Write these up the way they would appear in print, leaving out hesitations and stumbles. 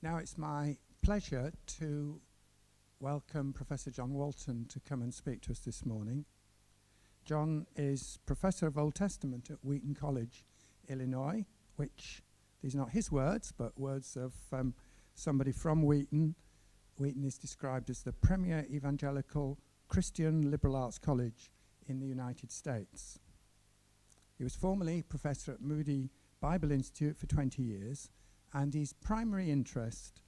Now it's my pleasure to welcome Professor John Walton to come and speak to us this morning. John is Professor of Old Testament at Wheaton College, Illinois, which, these are not his words, but words of somebody from Wheaton. Wheaton is described as the premier evangelical Christian liberal arts college in the United States. He was formerly professor at Moody Bible Institute for 20 years, and his primary interest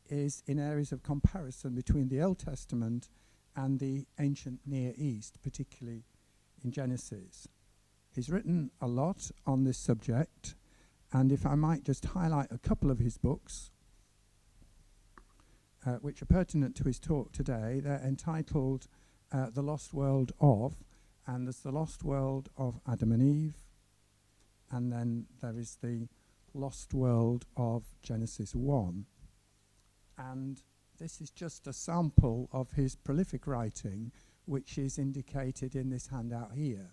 is in areas of comparison between the Old Testament and the ancient Near East, particularly in Genesis. He's written a lot on this subject, and if I might just highlight a couple of his books, which are pertinent to his talk today. They're entitled The Lost World of, and there's The Lost World of Adam and Eve, and then there is the Lost World of Genesis 1. And this is just a sample of his prolific writing, which is indicated in this handout here.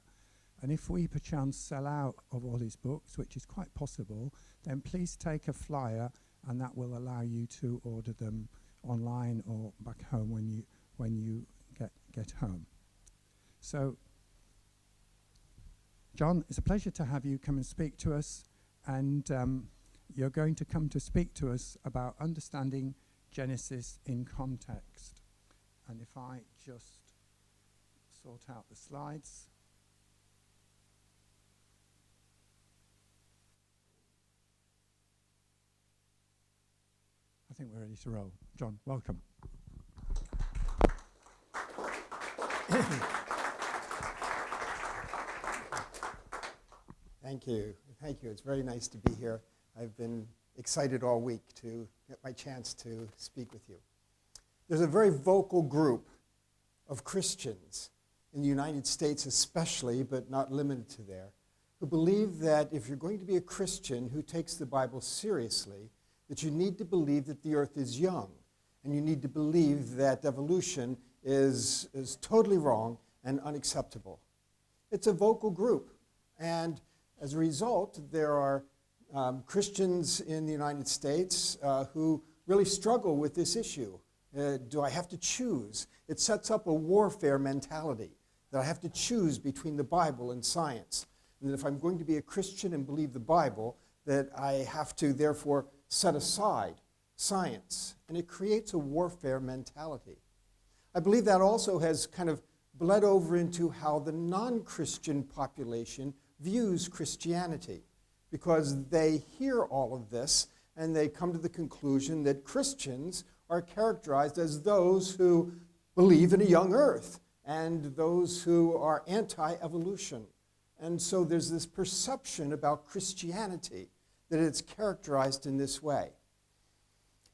And if we perchance sell out of all his books, which is quite possible, then please take a flyer, and that will allow you to order them online or back home when you get home. So, John, it's a pleasure to have you come and speak to us. And you're going to come to speak to us about understanding Genesis in context. And if I just sort out the slides. I think we're ready to roll. John, welcome. Thank you. Thank you. It's very nice to be here. I've been excited all week to get my chance to speak with you. There's a very vocal group of Christians in the United States especially, but not limited to there, who believe that if you're going to be a Christian who takes the Bible seriously, that you need to believe that the earth is young, and you need to believe that evolution is totally wrong and unacceptable. It's a vocal group, and as a result, there are Christians in the United States who really struggle with this issue. Do I have to choose? It sets up a warfare mentality that I have to choose between the Bible and science. And that if I'm going to be a Christian and believe the Bible, that I have to therefore set aside science. And it creates a warfare mentality. I believe that also has kind of bled over into how the non-Christian population views Christianity, because they hear all of this and they come to the conclusion that Christians are characterized as those who believe in a young earth and those who are anti-evolution. And so there's this perception about Christianity that it's characterized in this way.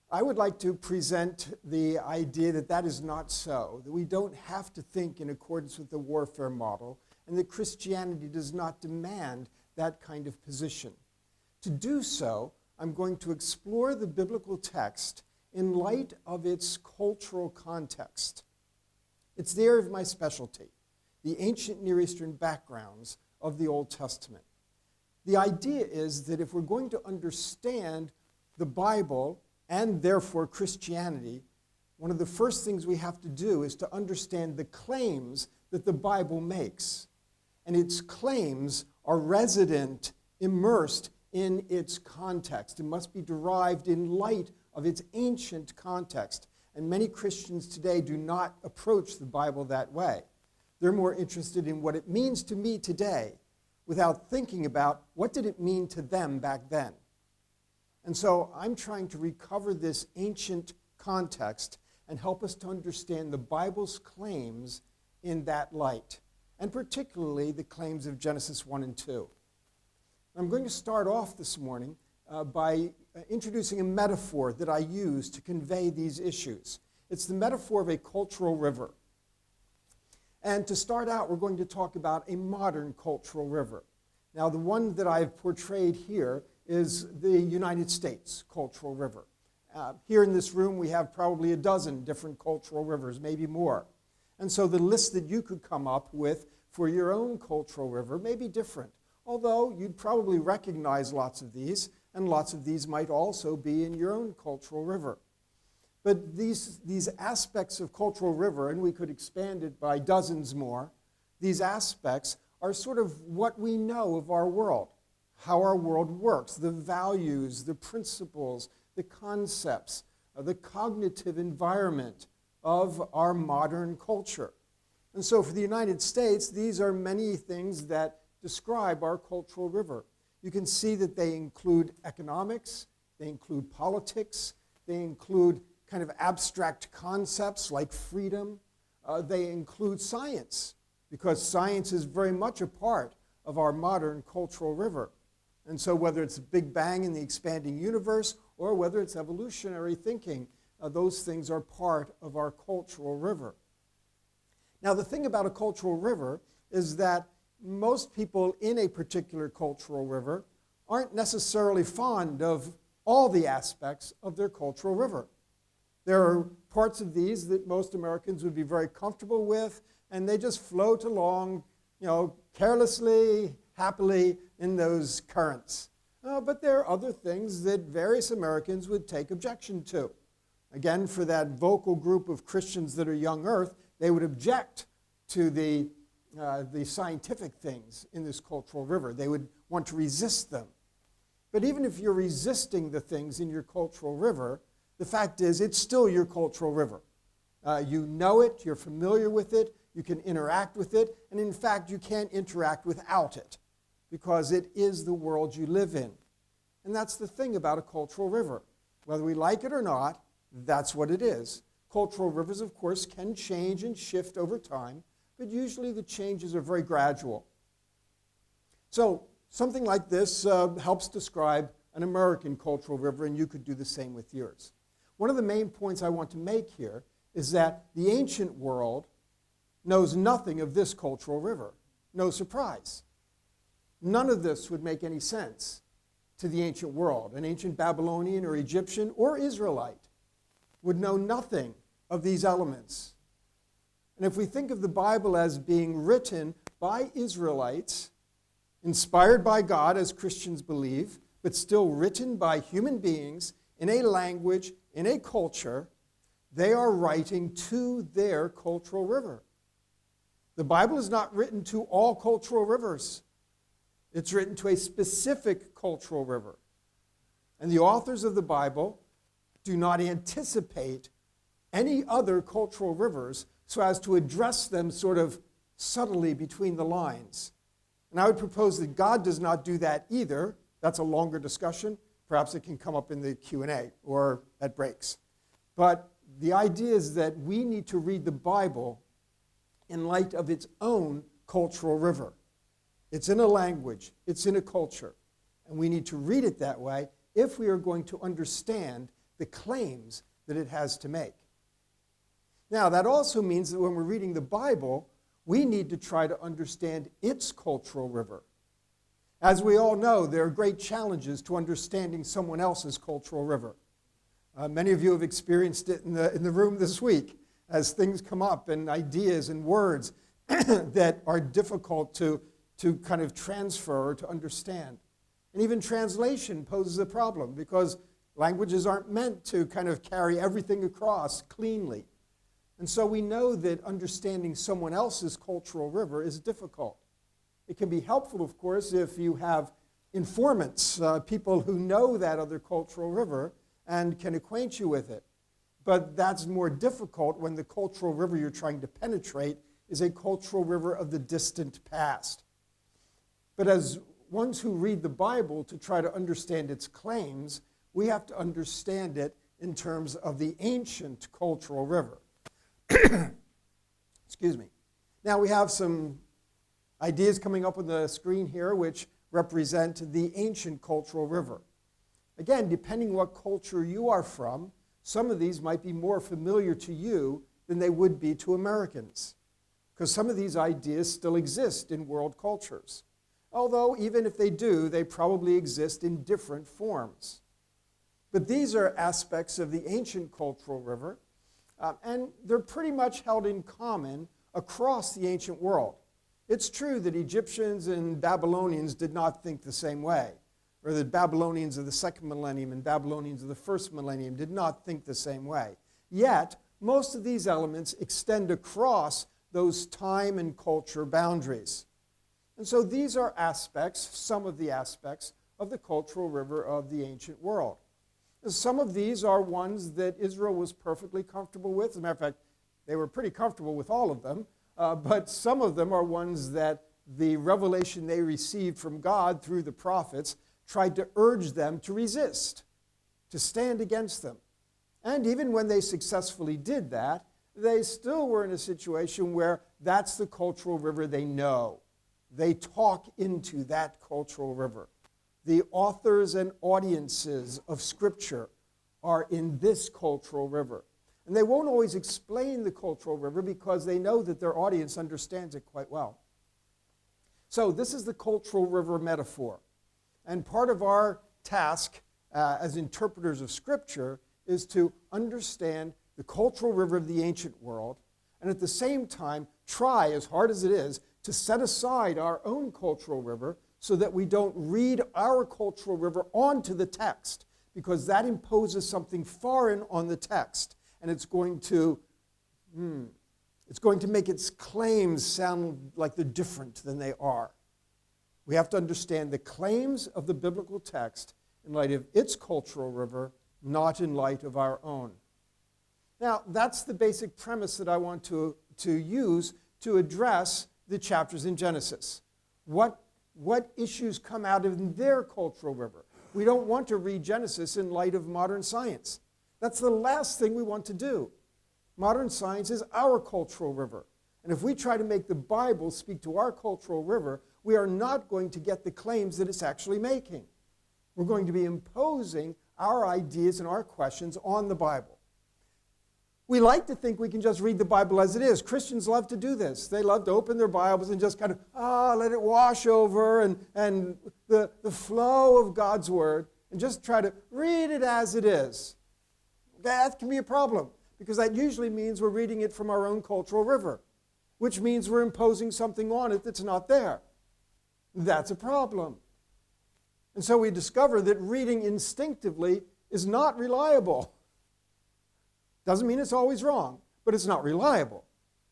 I would like to present the idea that that is not so, that we don't have to think in accordance with the warfare model, and that Christianity does not demand that kind of position. To do so, I'm going to explore the biblical text in light of its cultural context. It's the area of my specialty, the ancient Near Eastern backgrounds of the Old Testament. The idea is that if we're going to understand the Bible and therefore Christianity, one of the first things we have to do is to understand the claims that the Bible makes. And its claims are resident, immersed in its context. It must be derived in light of its ancient context. And many Christians today do not approach the Bible that way. They're more interested in what it means to me today without thinking about what did it mean to them back then. And so I'm trying to recover this ancient context and help us to understand the Bible's claims in that light, and particularly the claims of Genesis 1 and 2. I'm going to start off this morning by introducing a metaphor that I use to convey these issues. It's the metaphor of a cultural river. And to start out, we're going to talk about a modern cultural river. Now, the one that I've portrayed here is the United States cultural river. Here in this room, we have probably a dozen different cultural rivers, maybe more. And so the list that you could come up with for your own cultural river may be different, although you'd probably recognize lots of these. and lots of these might also be in your own cultural river. But these aspects of cultural river, and we could expand it by dozens more, these aspects are sort of what we know of our world, how our world works, the values, the principles, the concepts, the cognitive environment of our modern culture. And so for the United States, these are many things that describe our cultural river. You can see that they include economics, they include politics, they include kind of abstract concepts like freedom, they include science, because science is very much a part of our modern cultural river. And so whether it's Big Bang in the expanding universe or whether it's evolutionary thinking, those things are part of our cultural river. Now, the thing about a cultural river is that most people in a particular cultural river aren't necessarily fond of all the aspects of their cultural river. There are parts of these that most Americans would be very comfortable with, and they just float along, carelessly, happily in those currents. But there are other things that various Americans would take objection to. Again, for that vocal group of Christians that are young earth, they would object to the scientific things in this cultural river. They would want to resist them. But even if you're resisting the things in your cultural river, the fact is it's still your cultural river. You know it, you're familiar with it, you can interact with it, and in fact you can't interact without it because it is the world you live in. And that's the thing about a cultural river. Whether we like it or not, that's what it is. Cultural rivers, of course, can change and shift over time, but usually the changes are very gradual. So something like this helps describe an American cultural river, and you could do the same with yours. One of the main points I want to make here is that the ancient world knows nothing of this cultural river. No surprise. None of this would make any sense to the ancient world. An ancient Babylonian or Egyptian or Israelite would know nothing of these elements. And if we think of the Bible as being written by Israelites, inspired by God, as Christians believe, but still written by human beings in a language, in a culture, they are writing to their cultural river. The Bible is not written to all cultural rivers. It's written to a specific cultural river. And the authors of the Bible do not anticipate any other cultural rivers so as to address them sort of subtly between the lines. And I would propose that God does not do that either. That's a longer discussion. Perhaps it can come up in the Q&A or at breaks. But the idea is that we need to read the Bible in light of its own cultural river. It's in a language, it's in a culture, and we need to read it that way if we are going to understand the claims that it has to make. Now, that also means that when we're reading the Bible, we need to try to understand its cultural river. As we all know, there are great challenges to understanding someone else's cultural river. Many of you have experienced it in the room this week as things come up and ideas and words that are difficult to kind of transfer or to understand. And even translation poses a problem because languages aren't meant to kind of carry everything across cleanly. And so we know that understanding someone else's cultural river is difficult. It can be helpful, of course, if you have informants, people who know that other cultural river and can acquaint you with it. But that's more difficult when the cultural river you're trying to penetrate is a cultural river of the distant past. But as ones who read the Bible to try to understand its claims, we have to understand it in terms of the ancient cultural river. Excuse me. Now we have some ideas coming up on the screen here which represent the ancient cultural river. Again, depending what culture you are from, some of these might be more familiar to you than they would be to Americans, because some of these ideas still exist in world cultures. Although, even if they do, they probably exist in different forms. But these are aspects of the ancient cultural river, and they're pretty much held in common across the ancient world. It's true that Egyptians and Babylonians did not think the same way. or the Babylonians of the second millennium and Babylonians of the first millennium did not think the same way. Yet, most of these elements extend across those time and culture boundaries. And so these are aspects, some of the aspects, of the cultural river of the ancient world. Some of these are ones that Israel was perfectly comfortable with. As a matter of fact, they were pretty comfortable with all of them, but some of them are ones that the revelation they received from God through the prophets tried to urge them to resist, to stand against them. And even when they successfully did that, they still were in a situation where that's the cultural river they know. They talk into that cultural river. The authors and audiences of Scripture are in this cultural river. And they won't always explain the cultural river because they know that their audience understands it quite well. So this is the cultural river metaphor. And part of our task as interpreters of Scripture is to understand the cultural river of the ancient world and at the same time try, as hard as it is, to set aside our own cultural river so that we don't read our cultural river onto the text, because that imposes something foreign on the text, and it's going to make its claims sound like they're different than they are. We have to understand the claims of the biblical text in light of its cultural river, not in light of our own. Now, that's the basic premise that I want to use to address the chapters in Genesis. What issues come out of their cultural river? We don't want to read Genesis in light of modern science. That's the last thing we want to do. Modern science is our cultural river. And if we try to make the Bible speak to our cultural river, we are not going to get the claims that it's actually making. We're going to be imposing our ideas and our questions on the Bible. We like to think we can just read the Bible as it is. Christians love to do this. They love to open their Bibles and just kind of, let it wash over and the flow of God's Word and just try to read it as it is. That can be a problem because that usually means we're reading it from our own cultural river, which means we're imposing something on it that's not there. That's a problem. And so we discover that reading instinctively is not reliable. Doesn't mean it's always wrong, but it's not reliable.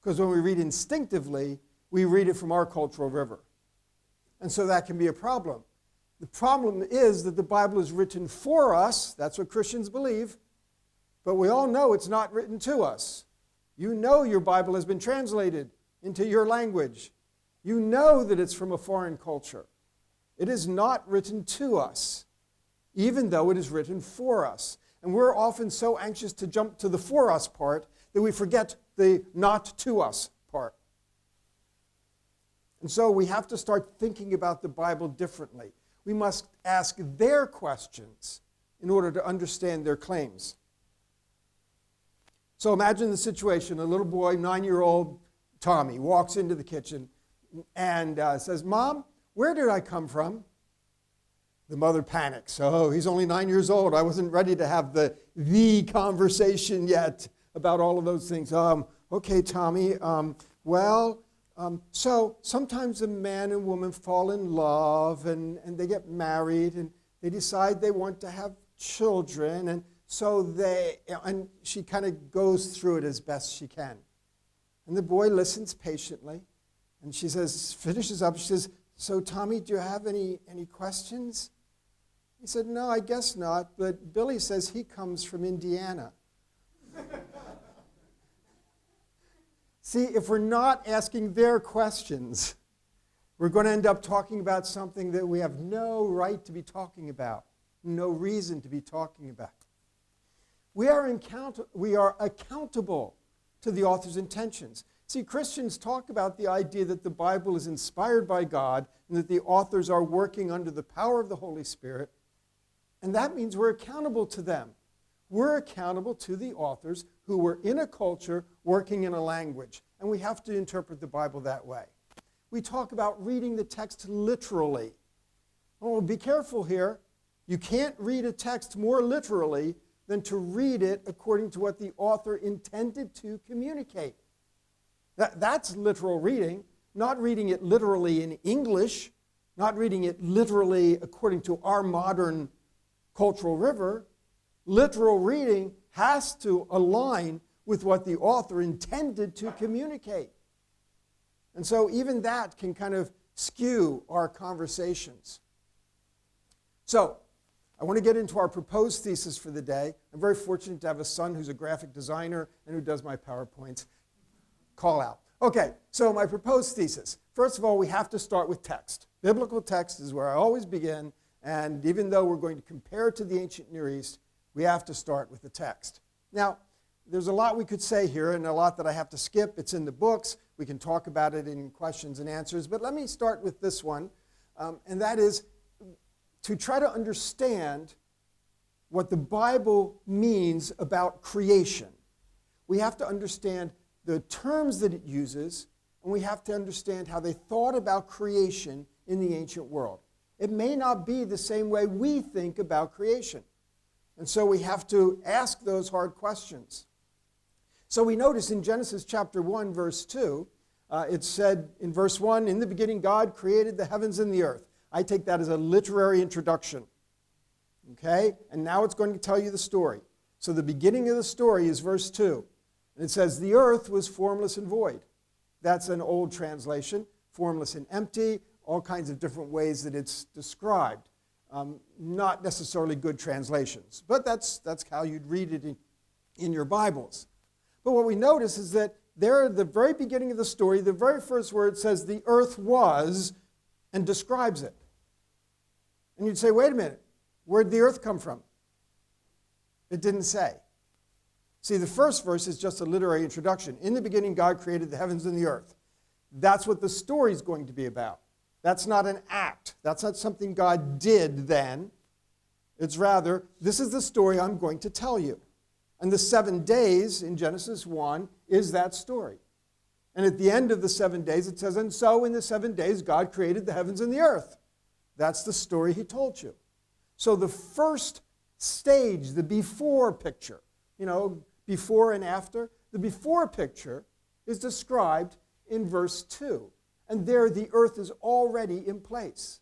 Because when we read instinctively, we read it from our cultural river. And so that can be a problem. The problem is that the Bible is written for us. That's what Christians believe. But we all know it's not written to us. You know your Bible has been translated into your language. You know that it's from a foreign culture. It is not written to us, even though it is written for us. And we're often so anxious to jump to the for us part that we forget the not to us part. And so we have to start thinking about the Bible differently. We must ask their questions in order to understand their claims. So imagine the situation. A little boy, 9-year-old Tommy, walks into the kitchen and says, "Mom, where did I come from?" The mother panics. "Oh, he's only 9 years old. I wasn't ready to have the conversation yet about all of those things." "Okay, Tommy, so sometimes a man and woman fall in love and they get married and they decide they want to have children. And so and she kind of goes through it as best she can. And the boy listens patiently. And she finishes up, she says, "So Tommy, do you have any questions?" He said, "No, I guess not, but Billy says he comes from Indiana." See, if we're not asking their questions, we're going to end up talking about something that we have no right to be talking about, no reason to be talking about. We are accountable to the author's intentions. See, Christians talk about the idea that the Bible is inspired by God and that the authors are working under the power of the Holy Spirit. And that means we're accountable to them. We're accountable to the authors who were in a culture working in a language. And we have to interpret the Bible that way. We talk about reading the text literally. Oh, be careful here. You can't read a text more literally than to read it according to what the author intended to communicate. That's literal reading, not reading it literally in English, not reading it literally according to our modern cultural river. Literal reading has to align with what the author intended to communicate. And so even that can kind of skew our conversations. So, I want to get into our proposed thesis for the day. I'm very fortunate to have a son who's a graphic designer and who does my PowerPoints. Call out. Okay, so my proposed thesis. First of all, we have to start with text. Biblical text is where I always begin, and even though we're going to compare it to the ancient Near East, we have to start with the text. Now, there's a lot we could say here and a lot that I have to skip. It's in the books. We can talk about it in questions and answers, but let me start with this one, and that is to try to understand what the Bible means about creation. We have to understand the terms that it uses, and we have to understand how they thought about creation in the ancient world. It may not be the same way we think about creation. And so we have to ask those hard questions. So we notice in Genesis chapter 1, verse 2, it said in verse 1, "In the beginning God created the heavens and the earth." I take that as a literary introduction. Okay? And now it's going to tell you the story. So the beginning of the story is verse 2. And it says, "The earth was formless and void." That's an old translation. Formless and empty, all kinds of different ways that it's described. Not necessarily good translations. But that's how you'd read it in your Bibles. But what we notice is that there at the very beginning of the story, the very first word says, "The earth was," and describes it. And you'd say, wait a minute, where'd the earth come from? It didn't say. See, the first verse is just a literary introduction. In the beginning, God created the heavens and the earth. That's what the story is going to be about. That's not an act. That's not something God did then. It's rather, this is the story I'm going to tell you. And the 7 days in Genesis 1 is that story. And at the end of the 7 days, it says, "And so in the 7 days, God created the heavens and the earth." That's the story he told you. So the first stage, the before picture, before and after, the before picture is described in verse 2. And there the earth is already in place.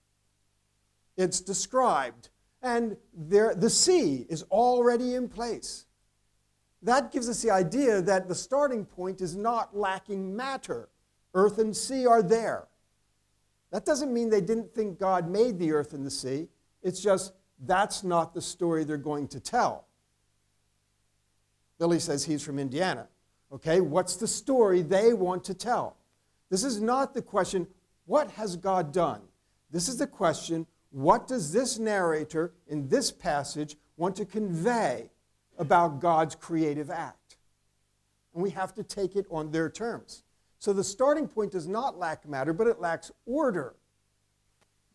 It's described. And there the sea is already in place. That gives us the idea that the starting point is not lacking matter. Earth and sea are there. That doesn't mean they didn't think God made the earth and the sea. It's just that's not the story they're going to tell. Billy says he's from Indiana. Okay, what's the story they want to tell? This is not the question, what has God done? This is the question, what does this narrator in this passage want to convey about God's creative act? And we have to take it on their terms. So the starting point does not lack matter, but it lacks order.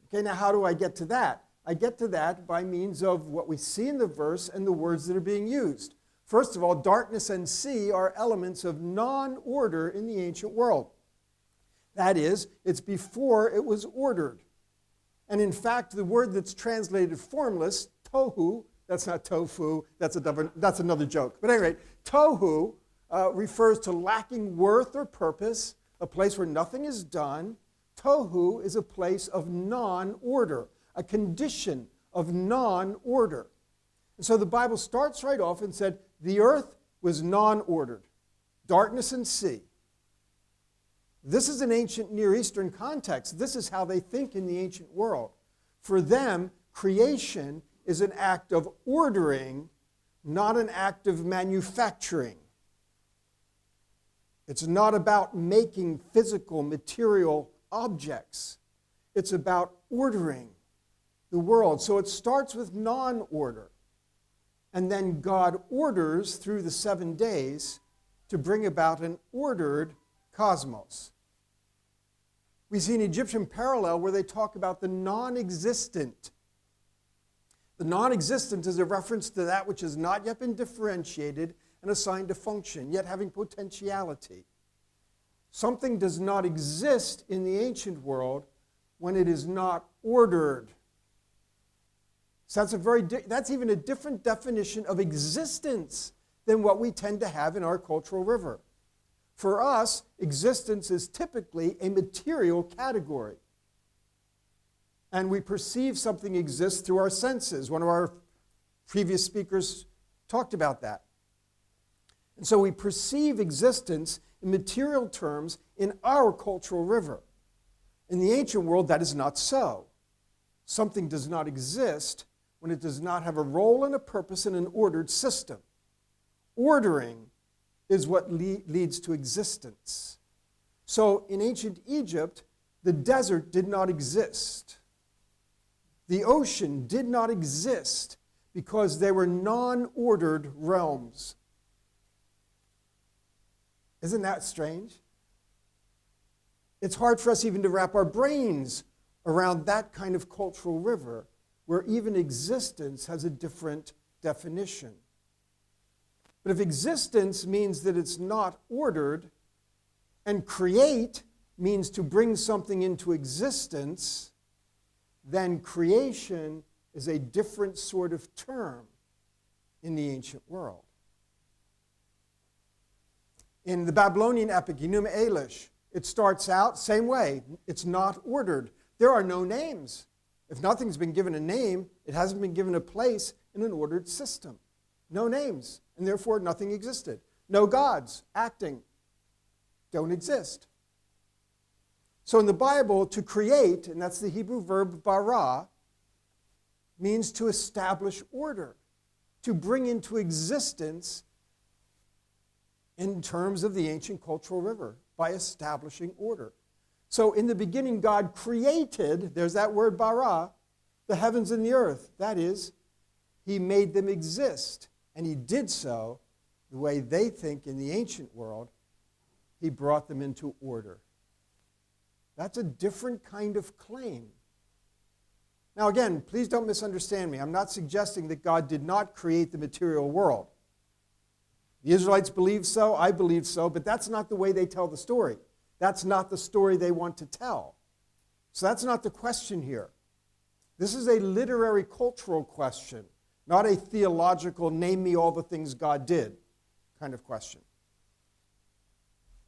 Okay, now how do I get to that? I get to that by means of what we see in the verse and the words that are being used. First of all, darkness and sea are elements of non-order in the ancient world. That is, it's before it was ordered. And in fact, the word that's translated formless, tohu, that's not tofu, that's another joke. But anyway, tohu refers to lacking worth or purpose, a place where nothing is done. Tohu is a place of non-order, a condition of non-order. And so the Bible starts right off and said, the earth was non-ordered, darkness and sea. This is an ancient Near Eastern context. This is how they think in the ancient world. For them, creation is an act of ordering, not an act of manufacturing. It's not about making physical, material objects. It's about ordering the world. So it starts with non-order. And then God orders through the 7 days to bring about an ordered cosmos. We see an Egyptian parallel where they talk about the non-existent. The non-existent is a reference to that which has not yet been differentiated and assigned a function, yet having potentiality. Something does not exist in the ancient world when it is not ordered. So that's even a different definition of existence than what we tend to have in our cultural river. For us, existence is typically a material category. And we perceive something exists through our senses. One of our previous speakers talked about that. And so we perceive existence in material terms in our cultural river. In the ancient world, that is not so. Something does not exist when it does not have a role and a purpose in an ordered system. Ordering is what leads to existence. So in ancient Egypt, the desert did not exist. The ocean did not exist because they were non-ordered realms. Isn't that strange? It's hard for us even to wrap our brains around that kind of cultural river where even existence has a different definition. But if existence means that it's not ordered, and create means to bring something into existence, then creation is a different sort of term in the ancient world. In the Babylonian epic, Enuma Elish, it starts out same way. It's not ordered. There are no names. If nothing's been given a name, it hasn't been given a place in an ordered system. No names, and therefore nothing existed. No gods acting. Don't exist. So in the Bible, to create, and that's the Hebrew verb bara, means to establish order, to bring into existence in terms of the ancient cultural river, by establishing order. So in the beginning, God created, there's that word bara, the heavens and the earth. That is, he made them exist. And he did so the way they think in the ancient world. He brought them into order. That's a different kind of claim. Now again, please don't misunderstand me. I'm not suggesting that God did not create the material world. The Israelites believe so, I believe so, but that's not the way they tell the story. That's not the story they want to tell. So that's not the question here. This is a literary cultural question, not a theological, name me all the things God did kind of question.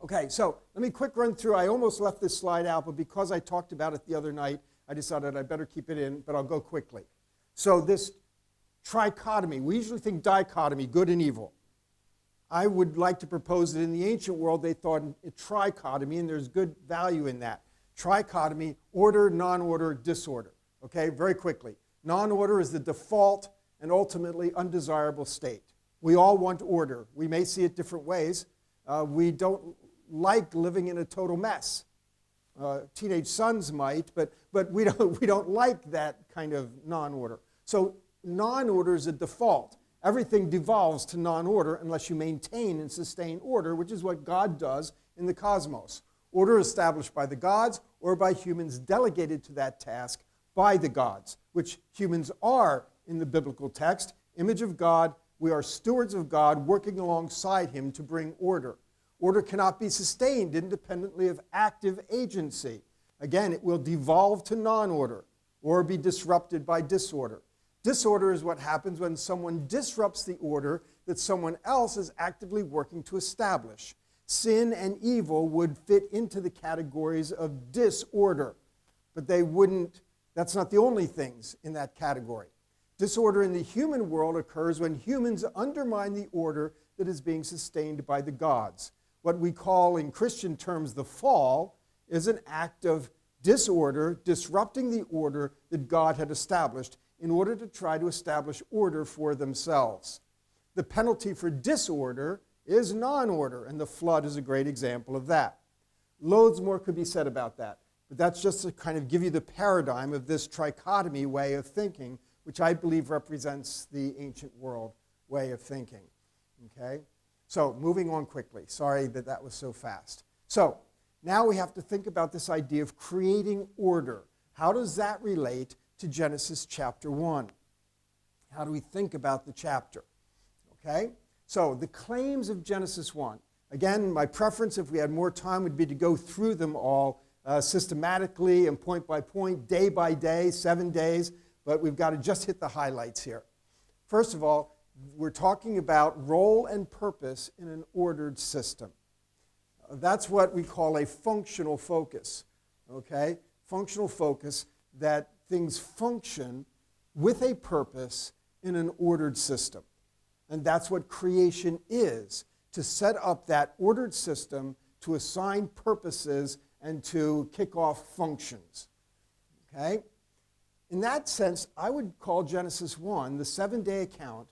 Okay, so let me quick run through. I almost left this slide out, but because I talked about it the other night, I decided I better keep it in, but I'll go quickly. So this trichotomy, we usually think dichotomy, good and evil. I would like to propose that in the ancient world they thought a trichotomy, and there's good value in that. Trichotomy, order, non-order, disorder. Okay, very quickly. Non-order is the default and ultimately undesirable state. We all want order. We may see it different ways. We don't like living in a total mess. Teenage sons might, but we don't like that kind of non-order. So non-order is a default. Everything devolves to non-order unless you maintain and sustain order, which is what God does in the cosmos. Order established by the gods or by humans delegated to that task by the gods, which humans are in the biblical text. Image of God, we are stewards of God working alongside him to bring order. Order cannot be sustained independently of active agency. Again, it will devolve to non-order or be disrupted by disorder. Disorder is what happens when someone disrupts the order that someone else is actively working to establish. Sin and evil would fit into the categories of disorder, but they wouldn't, that's not the only things in that category. Disorder in the human world occurs when humans undermine the order that is being sustained by the gods. What we call in Christian terms the fall is an act of disorder, disrupting the order that God had established in order to try to establish order for themselves. The penalty for disorder is non-order, and the flood is a great example of that. Loads more could be said about that, but that's just to kind of give you the paradigm of this trichotomy way of thinking, which I believe represents the ancient world way of thinking. Okay? So moving on quickly. Sorry that was so fast. So now we have to think about this idea of creating order. How does that relate to Genesis chapter 1? How do we think about the chapter? Okay? So the claims of Genesis 1. Again, my preference, if we had more time, would be to go through them all systematically and point by point, day by day, 7 days, but we've got to just hit the highlights here. First of all, we're talking about role and purpose in an ordered system. That's what we call a functional focus, okay? Functional focus that things function with a purpose in an ordered system. And that's what creation is, to set up that ordered system, to assign purposes, and to kick off functions. Okay? In that sense, I would call Genesis 1, the 7-day account,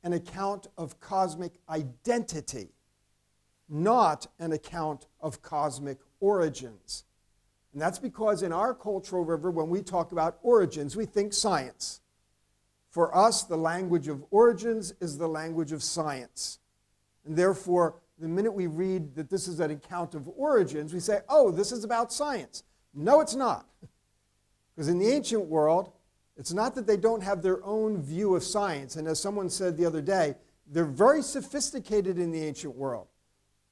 an account of cosmic identity, not an account of cosmic origins. And that's because in our cultural river, when we talk about origins, we think science. For us, the language of origins is the language of science. And therefore, the minute we read that this is an account of origins, we say, oh, this is about science. No, it's not. Because in the ancient world, it's not that they don't have their own view of science. And as someone said the other day, they're very sophisticated in the ancient world.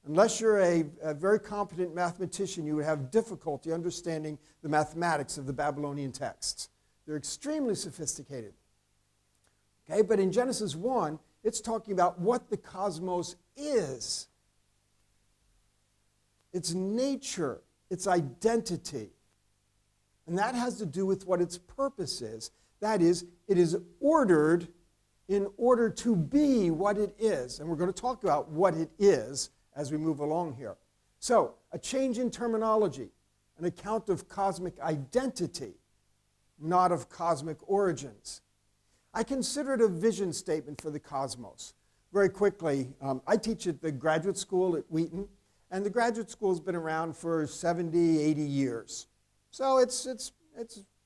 Unless you're a very competent mathematician, you would have difficulty understanding the mathematics of the Babylonian texts. They're extremely sophisticated. Okay, but in Genesis 1, it's talking about what the cosmos is. Its nature, its identity. And that has to do with what its purpose is. That is, it is ordered in order to be what it is. And we're going to talk about what it is as we move along here. So, a change in terminology, an account of cosmic identity, not of cosmic origins. I consider it a vision statement for the cosmos. Very quickly, I teach at the graduate school at Wheaton, and the graduate school has been around for 70, 80 years. So it's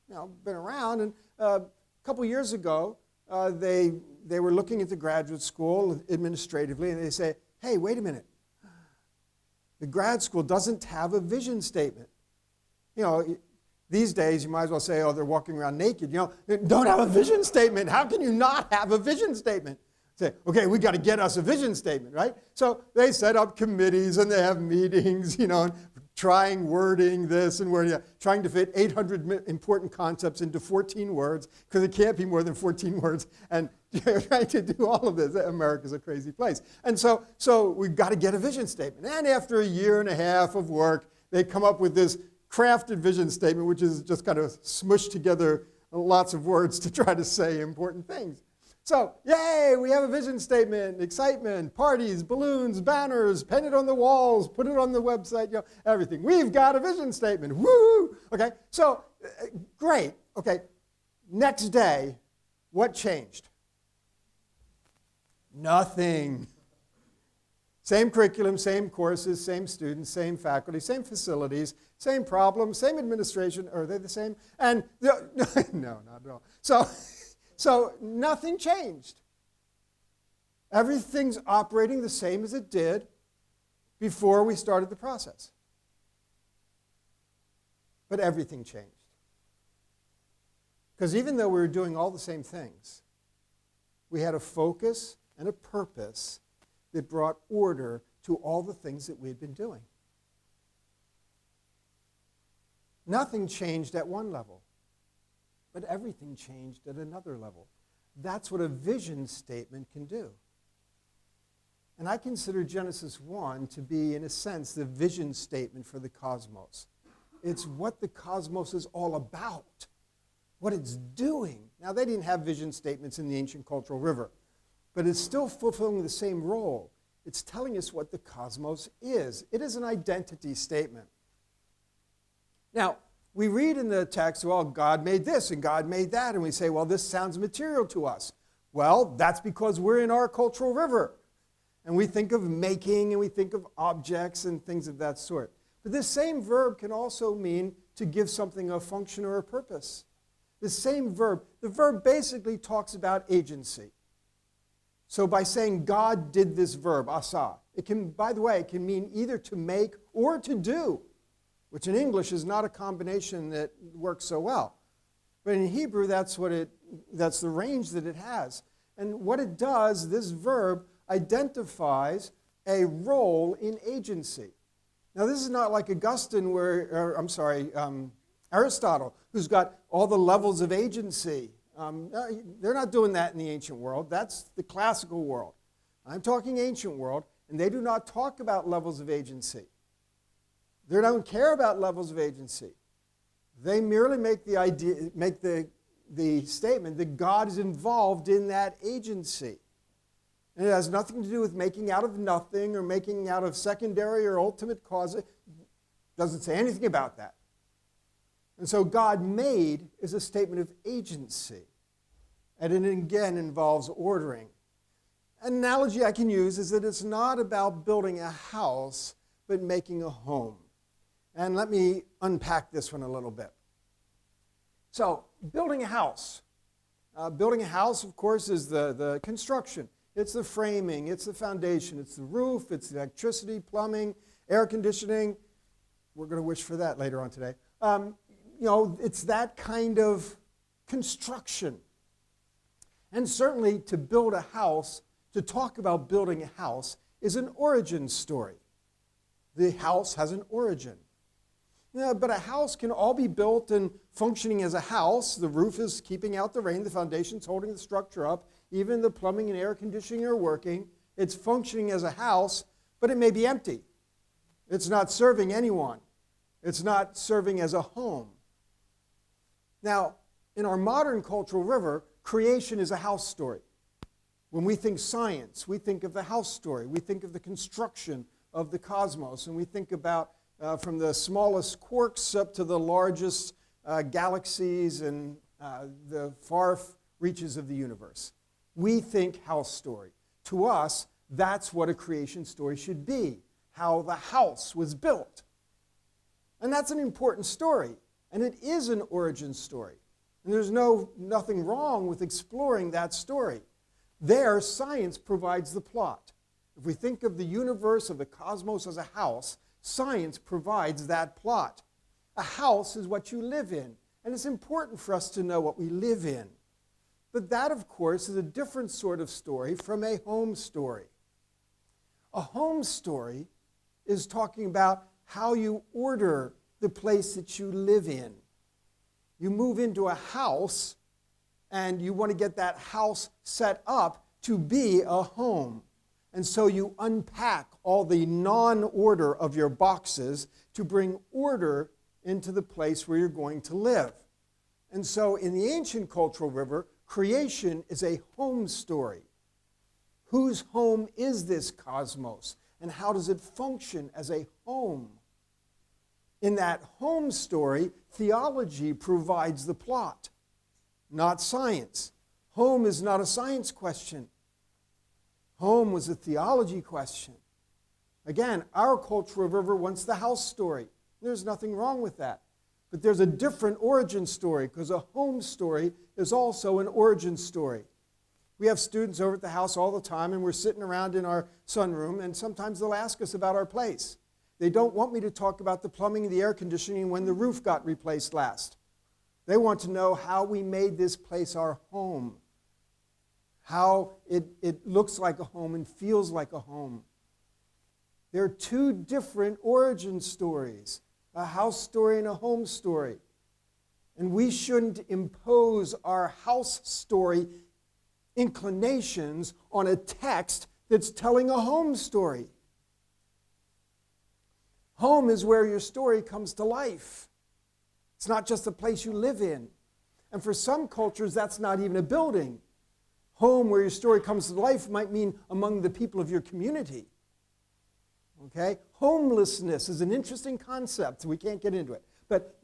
been around, and a couple years ago, they were looking at the graduate school administratively, and they say, hey, wait a minute. The grad school doesn't have a vision statement. You know, these days you might as well say, oh, they're walking around naked. You know, don't have a vision statement. How can you not have a vision statement? Say, okay, we got to get us a vision statement, right? So they set up committees and they have meetings, you know, trying wording this and wording that, trying to fit 800 important concepts into 14 words, because it can't be more than 14 words, and trying to do all of this. America's a crazy place. And so we've got to get a vision statement. And after a year and a half of work, they come up with this crafted vision statement, which is just kind of smushed together lots of words to try to say important things. So, yay, we have a vision statement, excitement, parties, balloons, banners, pin it on the walls, put it on the website, you know, everything. We've got a vision statement, woo! Okay, so, great. Okay, next day, what changed? Nothing. Same curriculum, same courses, same students, same faculty, same facilities, same problems, same administration. Are they the same? And, no, not at all. So nothing changed. Everything's operating the same as it did before we started the process. But everything changed. Because even though we were doing all the same things, we had a focus and a purpose that brought order to all the things that we had been doing. Nothing changed at one level. But everything changed at another level. That's what a vision statement can do. And I consider Genesis 1 to be, in a sense, the vision statement for the cosmos. It's what the cosmos is all about, what it's doing. Now, they didn't have vision statements in the ancient cultural river, but it's still fulfilling the same role. It's telling us what the cosmos is. It is an identity statement. Now, we read in the text, well, God made this and God made that, and we say, well, this sounds material to us. Well, that's because we're in our cultural river, and we think of making, and we think of objects and things of that sort. But this same verb can also mean to give something a function or a purpose. The same verb, the verb basically talks about agency. So by saying God did this verb, asa, it can, by the way, it can mean either to make or to do, which in English is not a combination that works so well. But in Hebrew, that's the range that it has. And what it does, this verb identifies a role in agency. Now, this is not like Augustine, Aristotle, who's got all the levels of agency. They're not doing that in the ancient world. That's the classical world. I'm talking ancient world, and they do not talk about levels of agency. They don't care about levels of agency. They merely make the statement that God is involved in that agency. And it has nothing to do with making out of nothing or making out of secondary or ultimate cause. It doesn't say anything about that. And so God made is a statement of agency. And it again involves ordering. An analogy I can use is that it's not about building a house, but making a home. And let me unpack this one a little bit. So, building a house. Building a house, of course, is the construction. It's the framing, it's the foundation, it's the roof, it's the electricity, plumbing, air conditioning. We're going to wish for that later on today. It's that kind of construction. And certainly to build a house, to talk about building a house, is an origin story. The house has an origin. Yeah, but a house can all be built and functioning as a house. The roof is keeping out the rain, the foundation's holding the structure up, even the plumbing and air conditioning are working. It's functioning as a house, but it may be empty. It's not serving anyone. It's not serving as a home. Now, in our modern cultural river, creation is a house story. When we think science, we think of the house story. We think of the construction of the cosmos, and we think about from the smallest quarks up to the largest galaxies and the far reaches of the universe. We think house story. To us, that's what a creation story should be, how the house was built. And that's an important story, and it is an origin story. And there's nothing wrong with exploring that story. There, science provides the plot. If we think of the universe, of the cosmos as a house, science provides that plot. A house is what you live in, and it's important for us to know what we live in. But that, of course, is a different sort of story from a home story. A home story is talking about how you order the place that you live in. You move into a house, and you want to get that house set up to be a home. And so you unpack all the non-order of your boxes to bring order into the place where you're going to live. And so in the ancient cultural river, creation is a home story. Whose home is this cosmos? And how does it function as a home? In that home story, theology provides the plot, not science. Home is not a science question. Home was a theology question. Again, our cultural river wants the house story. There's nothing wrong with that. But there's a different origin story, because a home story is also an origin story. We have students over at the house all the time, and we're sitting around in our sunroom, and sometimes they'll ask us about our place. They don't want me to talk about the plumbing and the air conditioning when the roof got replaced last. They want to know how we made this place our home, how it looks like a home and feels like a home. There are two different origin stories, a house story and a home story. And we shouldn't impose our house story inclinations on a text that's telling a home story. Home is where your story comes to life. It's not just a place you live in. And for some cultures, that's not even a building. Home, where your story comes to life, might mean among the people of your community. Okay? Homelessness is an interesting concept. We can't get into it. But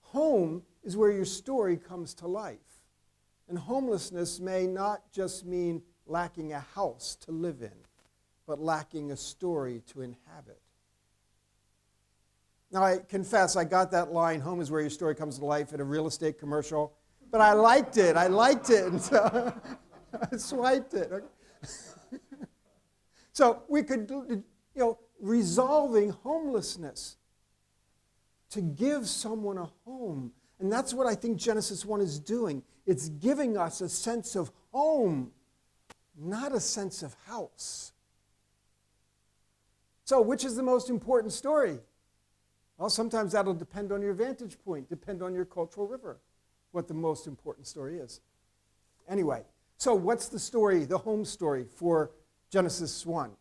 home is where your story comes to life. And homelessness may not just mean lacking a house to live in, but lacking a story to inhabit. Now, I confess, I got that line, home is where your story comes to life, at a real estate commercial. But I liked it. And so I swiped it. Okay. So we could, resolving homelessness, to give someone a home. And that's what I think Genesis 1 is doing. It's giving us a sense of home, not a sense of house. So which is the most important story? Well, sometimes that'll depend on your vantage point, depend on your cultural river, what the most important story is. Anyway, so what's the story, the home story for Genesis 1?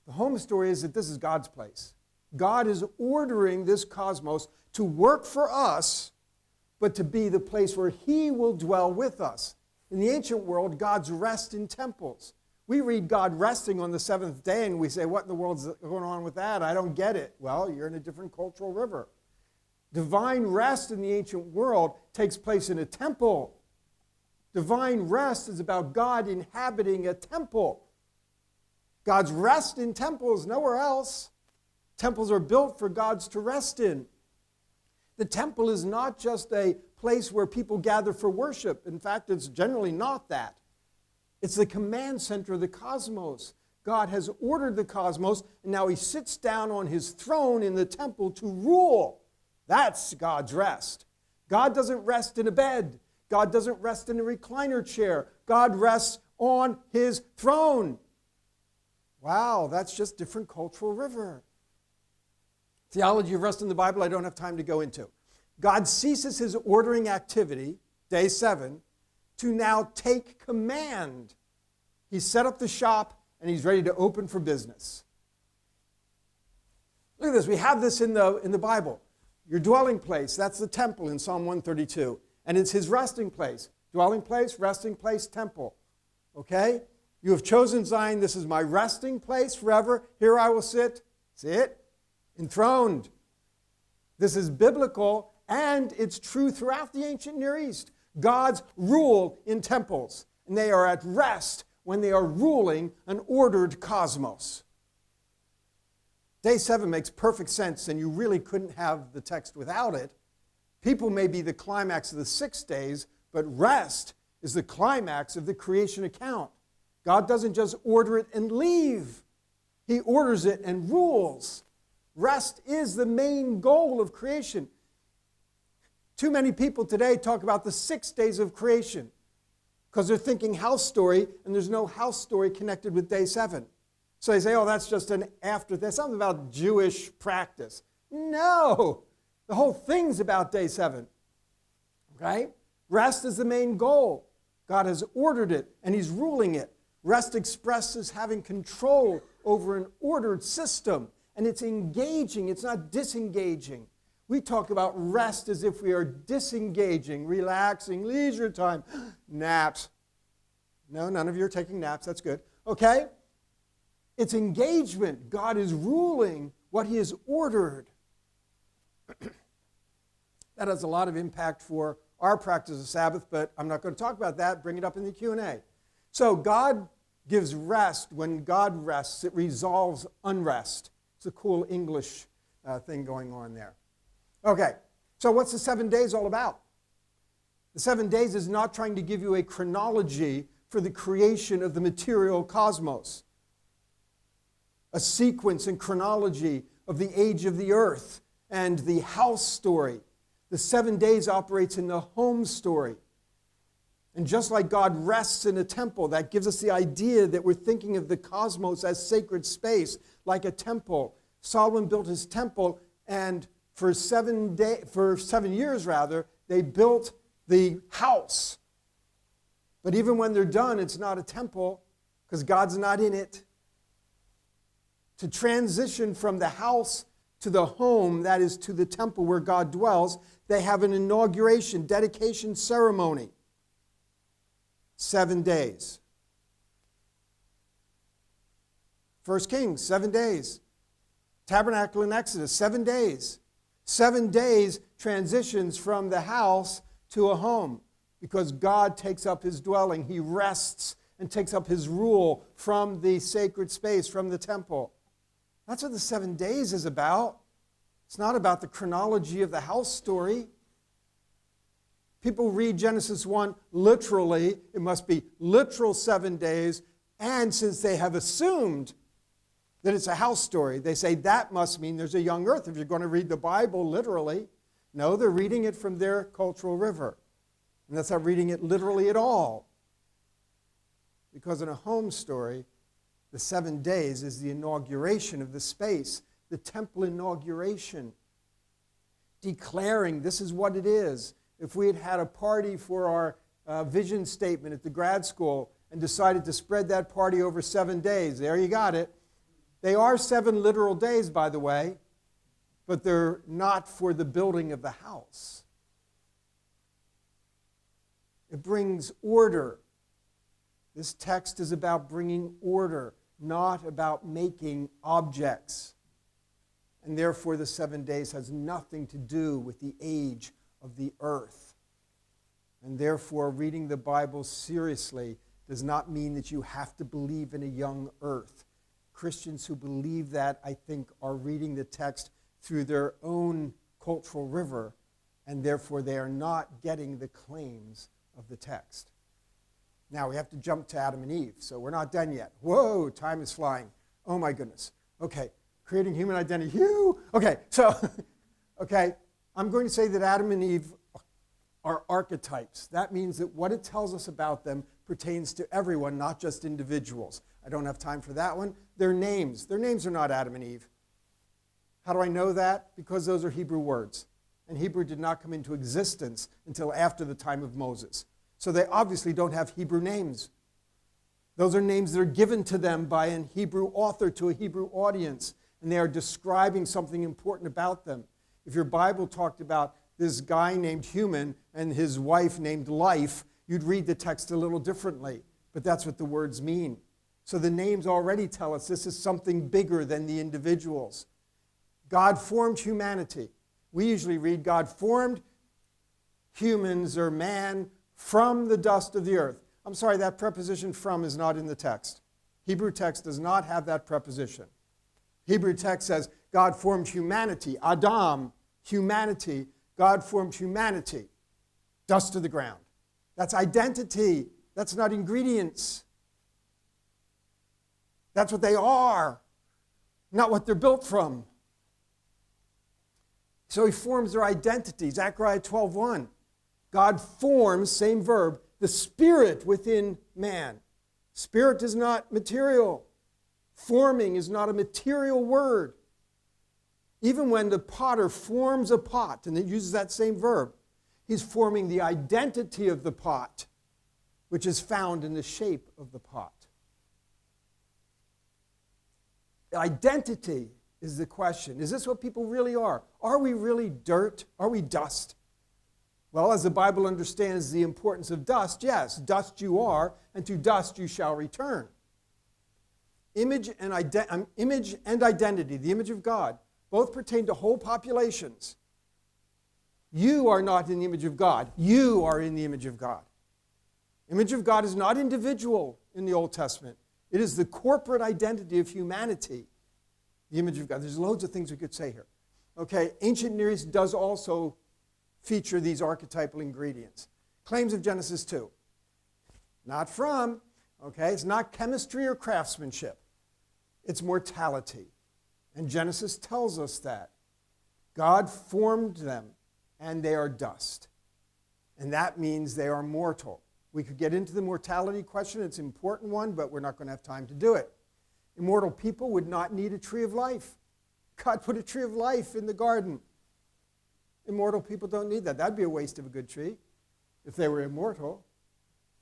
The home story is that this is God's place. God is ordering this cosmos to work for us, but to be the place where He will dwell with us. In the ancient world, God's rest in temples. We read God resting on the seventh day, and we say, what in the world's going on with that? I don't get it. Well, you're in a different cultural river. Divine rest in the ancient world takes place in a temple. Divine rest is about God inhabiting a temple. God's rest in temples, nowhere else. Temples are built for God's to rest in. The temple is not just a place where people gather for worship. In fact, it's generally not that. It's the command center of the cosmos. God has ordered the cosmos, and now He sits down on His throne in the temple to rule. That's God's rest. God doesn't rest in a bed. God doesn't rest in a recliner chair. God rests on His throne. Wow, that's just different cultural river. Theology of rest in the Bible, I don't have time to go into. God ceases His ordering activity, day 7, to now take command. He's set up the shop and He's ready to open for business. Look at this. We have this in the Bible. Your dwelling place, that's the temple in Psalm 132. And it's His resting place. Dwelling place, resting place, temple. Okay? You have chosen Zion. This is my resting place forever. Here I will sit. Sit. Enthroned. This is biblical, and it's true throughout the ancient Near East. God's rule in temples, and they are at rest when they are ruling an ordered cosmos. Day 7 makes perfect sense, and you really couldn't have the text without it. People may be the climax of the 6 days, but rest is the climax of the creation account. God doesn't just order it and leave. He orders it and rules. Rest is the main goal of creation. Too many people today talk about the 6 days of creation because they're thinking house story, and there's no house story connected with day 7. So they say, oh, that's just an after. There's something about Jewish practice. No, the whole thing's about day 7. Okay? Rest is the main goal. God has ordered it, and He's ruling it. Rest expresses having control over an ordered system, and it's engaging. It's not disengaging. We talk about rest as if we are disengaging, relaxing, leisure time, naps. No, none of you are taking naps. That's good. Okay? It's engagement. God is ruling what He has ordered. That has a lot of impact for our practice of Sabbath, but I'm not going to talk about that. Bring it up in the Q&A. So God gives rest. When God rests, it resolves unrest. It's a cool English thing going on there. Okay, so what's the 7 days all about? The 7 days is not trying to give you a chronology for the creation of the material cosmos, a sequence and chronology of the age of the earth and the house story. The 7 days operates in the home story. And just like God rests in a temple, that gives us the idea that we're thinking of the cosmos as sacred space, like a temple. Solomon built his temple, and for 7 years, they built the house. But even when they're done, it's not a temple because God's not in it. To transition from the house to the home, that is to the temple where God dwells, they have an inauguration, dedication ceremony. 7 days. 1 Kings, 7 days. Tabernacle in Exodus, 7 days. 7 days transitions from the house to a home because God takes up His dwelling. He rests and takes up His rule from the sacred space, from the temple. That's what the 7 days is about. It's not about the chronology of the house story. People read Genesis 1 literally. It must be literal 7 days. And since they have assumed that it's a house story, they say that must mean there's a young earth if you're going to read the Bible literally. No, they're reading it from their cultural river. And that's not reading it literally at all. Because in a home story, the 7 days is the inauguration of the space, the temple inauguration, declaring this is what it is. If we had had a party for our vision statement at the grad school and decided to spread that party over 7 days, there you got it. They are 7 literal days, by the way. but they're not for the building of the house. It brings order. This text is about bringing order, not about making objects. And therefore, the 7 days has nothing to do with the age of the earth. And therefore, reading the Bible seriously does not mean that you have to believe in a young earth. Christians who believe that, I think, are reading the text through their own cultural river, and therefore they are not getting the claims of the text. Now, we have to jump to Adam and Eve, so we're not done yet. Whoa, time is flying. Oh, my goodness. Okay, creating human identity. Phew. Okay, so, I'm going to say that Adam and Eve are archetypes. That means that what it tells us about them pertains to everyone, not just individuals. I don't have time for that one. Their names. Their names are not Adam and Eve. How do I know that? Because those are Hebrew words. And Hebrew did not come into existence until after the time of Moses. So they obviously don't have Hebrew names. Those are names that are given to them by a Hebrew author to a Hebrew audience, and they are describing something important about them. If your Bible talked about this guy named Human and his wife named Life, you'd read the text a little differently, but that's what the words mean. So the names already tell us this is something bigger than the individuals. God formed humanity. We usually read God formed humans or man from the dust of the earth. I'm sorry, that preposition from is not in the text. Hebrew text does not have that preposition. Hebrew text says God formed humanity, Adam, humanity. God formed humanity, dust of the ground. That's identity. That's not ingredients. That's what they are, not what they're built from. So he forms their identity. Zechariah 12:1. God forms, same verb, the spirit within man. Spirit is not material. Forming is not a material word. Even when the potter forms a pot, and it uses that same verb, he's forming the identity of the pot, which is found in the shape of the pot. Identity is the question. Is this what people really are? Are we really dirt? Are we dust? Well, as the Bible understands the importance of dust, yes, dust you are, and to dust you shall return. Image and identity, the image of God, both pertain to whole populations. You are not in the image of God. You are in the image of God. Image of God is not individual in the Old Testament. It is the corporate identity of humanity, the image of God. There's loads of things we could say here. Okay, ancient Near East does also feature these archetypal ingredients. Claims of Genesis 2. Not from, okay, it's not chemistry or craftsmanship. It's mortality. And Genesis tells us that. God formed them, and they are dust. And that means they are mortal. We could get into the mortality question. It's an important one, but we're not going to have time to do it. Immortal people would not need a tree of life. God put a tree of life in the garden. Immortal people don't need that. That'd be a waste of a good tree if they were immortal.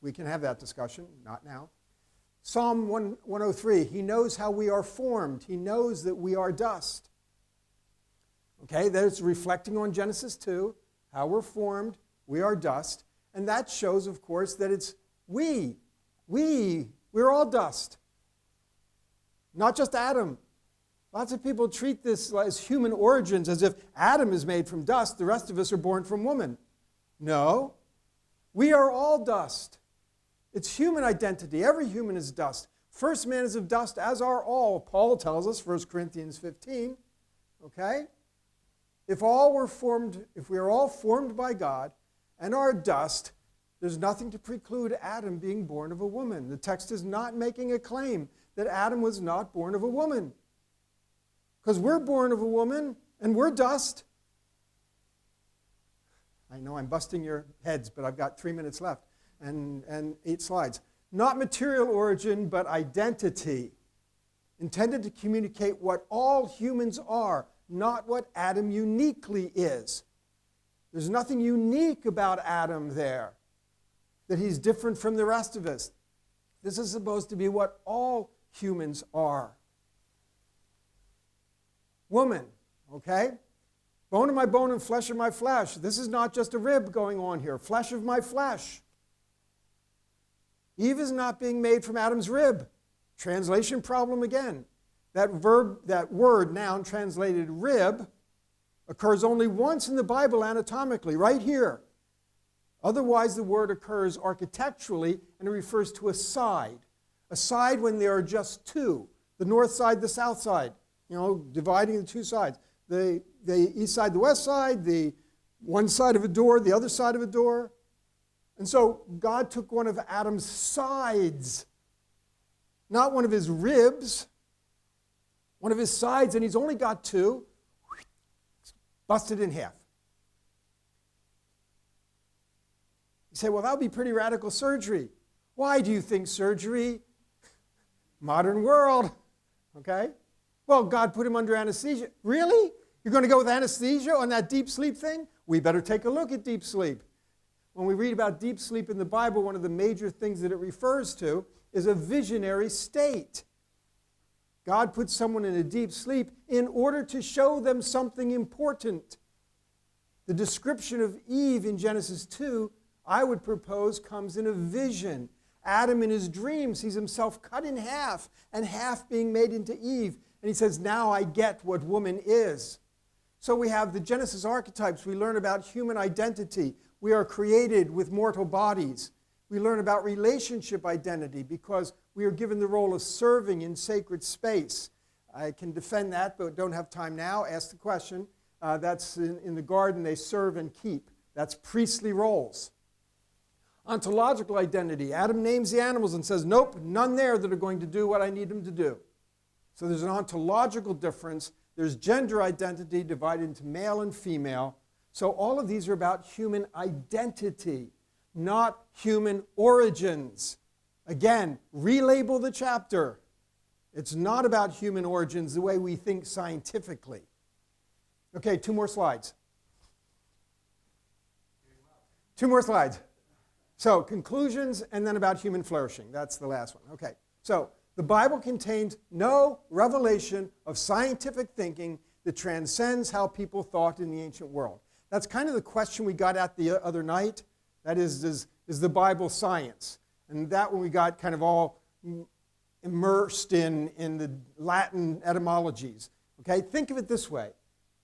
We can have that discussion, not now. Psalm 103, he knows how we are formed. He knows that we are dust. Okay, that's reflecting on Genesis 2, how we're formed, we are dust. And that shows, of course, that it's we're all dust. Not just Adam. Lots of people treat this as human origins, as if Adam is made from dust, the rest of us are born from woman. No, we are all dust. It's human identity. Every human is dust. First man is of dust, as are all. Paul tells us, 1 Corinthians 15. Okay? If we are all formed by God and are dust, there's nothing to preclude Adam being born of a woman. The text is not making a claim that Adam was not born of a woman. Because we're born of a woman and we're dust. I know I'm busting your heads, but I've got 3 minutes left and 8 slides. Not material origin, but identity. Intended to communicate what all humans are, not what Adam uniquely is. There's nothing unique about Adam there, that he's different from the rest of us. This is supposed to be what all humans are. Woman, okay? Bone of my bone and flesh of my flesh. This is not just a rib going on here. Flesh of my flesh. Eve is not being made from Adam's rib. Translation problem again. That word, noun, translated rib, occurs only once in the Bible anatomically, right here. Otherwise, the word occurs architecturally, and it refers to a side. A side when there are just two, the north side, the south side, dividing the two sides. The east side, the west side, the one side of a door, the other side of a door. And so God took one of Adam's sides, not one of his ribs, one of his sides, and he's only got two, busted in half. You say, well, that would be pretty radical surgery. Why do you think surgery? Modern world, okay? Well, God put him under anesthesia. Really? You're going to go with anesthesia on that deep sleep thing? We better take a look at deep sleep. When we read about deep sleep in the Bible, one of the major things that it refers to is a visionary state. God puts someone in a deep sleep in order to show them something important. The description of Eve in Genesis 2, I would propose, comes in a vision. Adam in his dream sees himself cut in half and half being made into Eve. And he says, now I get what woman is. So we have the Genesis archetypes. We learn about human identity. We are created with mortal bodies. We learn about relationship identity because we are given the role of serving in sacred space. I can defend that, but don't have time now. Ask the question. That's in the garden, they serve and keep. That's priestly roles. Ontological identity. Adam names the animals and says, nope, none there that are going to do what I need them to do. So there's an ontological difference. There's gender identity divided into male and female. So all of these are about human identity, not human origins. Again, relabel the chapter. It's not about human origins the way we think scientifically. Okay, 2 more slides. 2 more slides. So, conclusions and then about human flourishing. That's the last one. Okay, so the Bible contains no revelation of scientific thinking that transcends how people thought in the ancient world. That's kind of the question we got at the other night. That is the Bible science? And that one we got kind of all immersed in the Latin etymologies. Okay, think of it this way.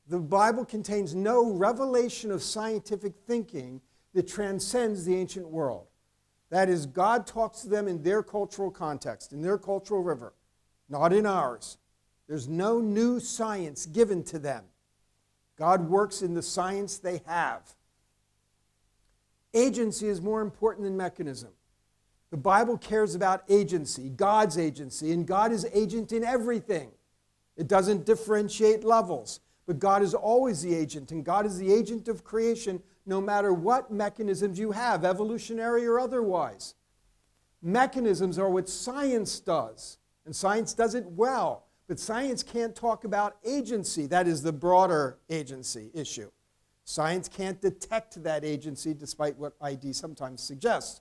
The Bible contains no revelation of scientific thinking that transcends the ancient world. That is, God talks to them in their cultural context, in their cultural river, not in ours. There's no new science given to them. God works in the science they have. Agency is more important than mechanism. The Bible cares about agency, God's agency, and God is agent in everything. It doesn't differentiate levels, but God is always the agent, and God is the agent of creation no matter what mechanisms you have, evolutionary or otherwise. Mechanisms are what science does, and science does it well, but science can't talk about agency. That is the broader agency issue. Science can't detect that agency, despite what ID sometimes suggests.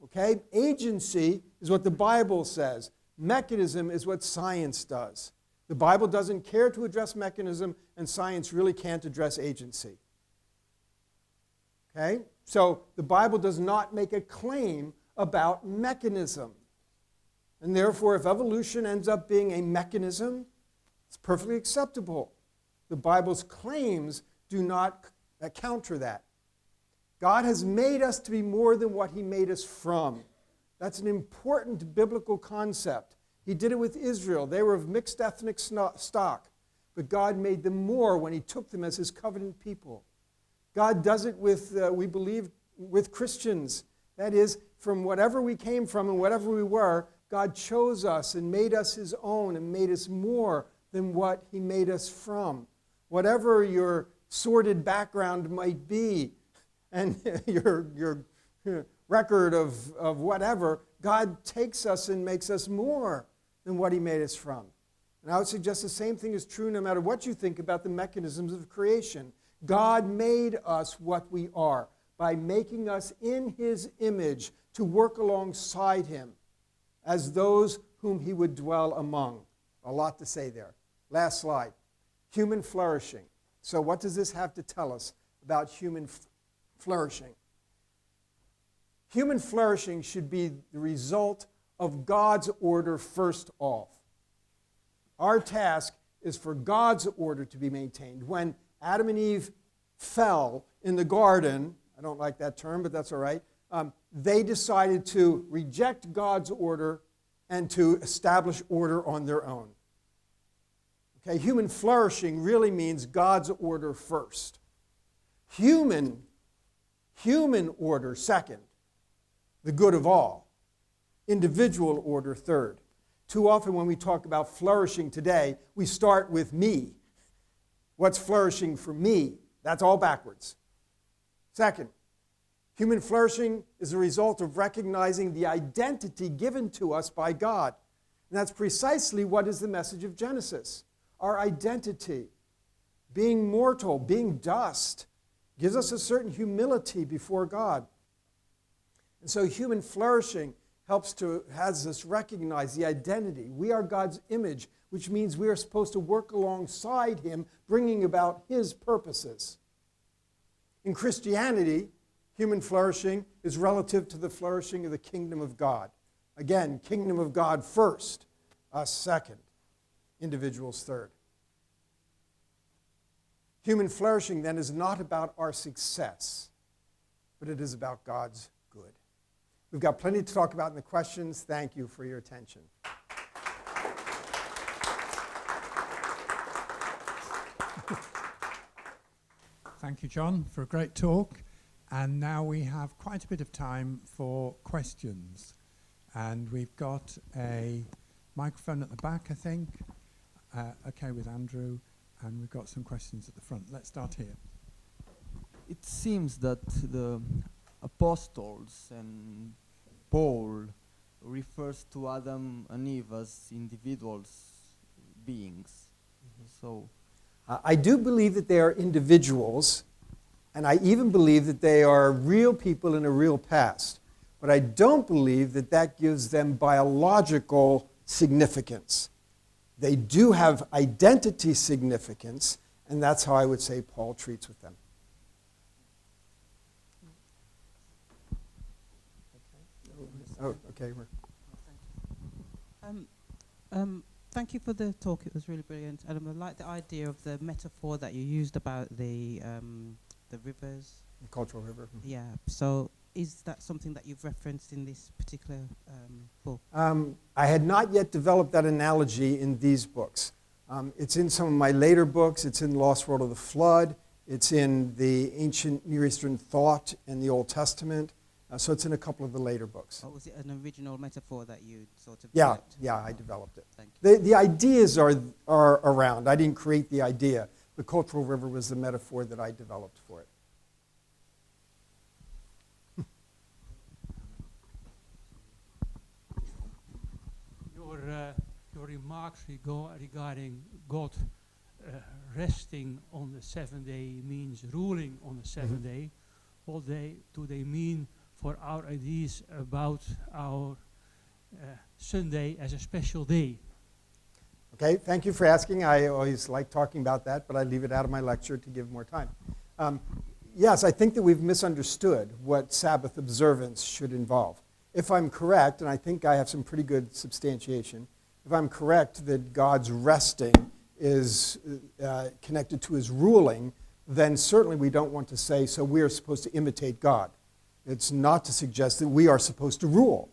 Okay? Agency is what the Bible says. Mechanism is what science does. The Bible doesn't care to address mechanism, and science really can't address agency. Okay? So the Bible does not make a claim about mechanism. And therefore, if evolution ends up being a mechanism, it's perfectly acceptable. The Bible's claims do not counter that. God has made us to be more than what he made us from. That's an important biblical concept. He did it with Israel. They were of mixed ethnic stock, but God made them more when he took them as his covenant people. God does it with, we believe, with Christians. That is, from whatever we came from and whatever we were, God chose us and made us his own and made us more than what he made us from. Whatever your sordid background might be and your record of whatever, God takes us and makes us more than what he made us from. And I would suggest the same thing is true no matter what you think about the mechanisms of creation. God made us what we are by making us in his image to work alongside him as those whom he would dwell among. A lot to say there. Last slide. Human flourishing. So what does this have to tell us about human flourishing? Human flourishing should be the result of God's order first off. Our task is for God's order to be maintained. When Adam and Eve fell in the garden, I don't like that term, but that's all right, they decided to reject God's order and to establish order on their own. Okay, human flourishing really means God's order first. Human order second. The good of all. Individual order third. Too often when we talk about flourishing today, we start with me. What's flourishing for me? That's all backwards. Second, human flourishing is a result of recognizing the identity given to us by God. And that's precisely what is the message of Genesis. Our identity, being mortal, being dust, gives us a certain humility before God. And so human flourishing has us recognize the identity. We are God's image, which means we are supposed to work alongside Him, bringing about His purposes. In Christianity, human flourishing is relative to the flourishing of the kingdom of God. Again, kingdom of God first, us second, individuals third. Human flourishing then is not about our success, but it is about God's good. We've got plenty to talk about in the questions. Thank you for your attention. Thank you, John, for a great talk. And now we have quite a bit of time for questions. And we've got a microphone at the back, I think. Okay, with Andrew. And we've got some questions at the front. Let's start here. It seems that the apostles and Paul refers to Adam and Eve as individuals, beings. So I do believe that they are individuals, and I even believe that they are real people in a real past. But I don't believe that that gives them biological significance. They do have identity significance, and that's how I would say Paul treats with them. Oh, okay. Thank you for the talk. It was really brilliant. And I like the idea of the metaphor that you used about the rivers. The cultural river. Yeah. So is that something that you've referenced in this particular book? I had not yet developed that analogy in these books. It's in some of my later books. It's in Lost World of the Flood. It's in the ancient Near Eastern thought in the Old Testament. So it's in a couple of the later books. Or was it an original metaphor that you sort of Yeah, developed? yeah, I developed it. Thank you. The ideas are around. I didn't create the idea. The cultural river was the metaphor that I developed for it. Your remarks regarding God resting on the seventh day means ruling on the seventh day. What do they mean for our ideas about our Sunday as a special day? Okay, thank you for asking. I always like talking about that, but I leave it out of my lecture to give more time. Yes, I think that we've misunderstood what Sabbath observance should involve. If I'm correct, and I think I have some pretty good substantiation, if I'm correct that God's resting is connected to His ruling, then certainly we don't want to say, so we are supposed to imitate God. It's not to suggest that we are supposed to rule.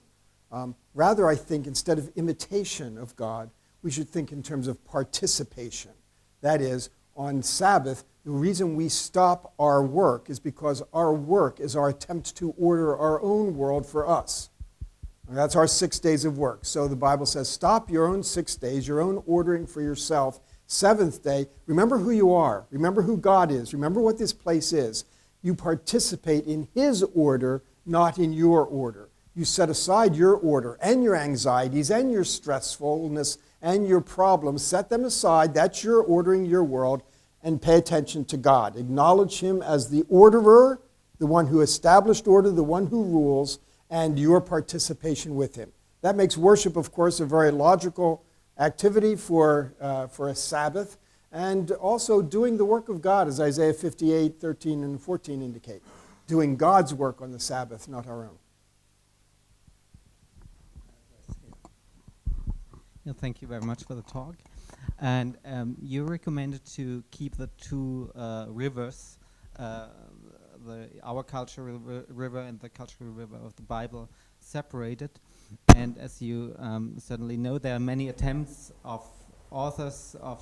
Rather, I think instead of imitation of God, we should think in terms of participation. That is, on Sabbath, the reason we stop our work is because our work is our attempt to order our own world for us. And that's our 6 days of work. So the Bible says, stop your own 6 days, your own ordering for yourself. Seventh day, remember who you are. Remember who God is. Remember what this place is. You participate in His order, not in your order. You set aside your order and your anxieties and your stressfulness and your problems. Set them aside. That's your ordering your world, and pay attention to God. Acknowledge Him as the orderer, the one who established order, the one who rules, and your participation with Him. That makes worship, of course, a very logical activity for a Sabbath. and also doing the work of God, as Isaiah 58, 13, and 14 indicate. Doing God's work on the Sabbath, not our own. Yeah, thank you very much for the talk. And you recommended to keep the two rivers, our cultural river and the cultural river of the Bible, separated. And as you certainly know, there are many attempts of authors of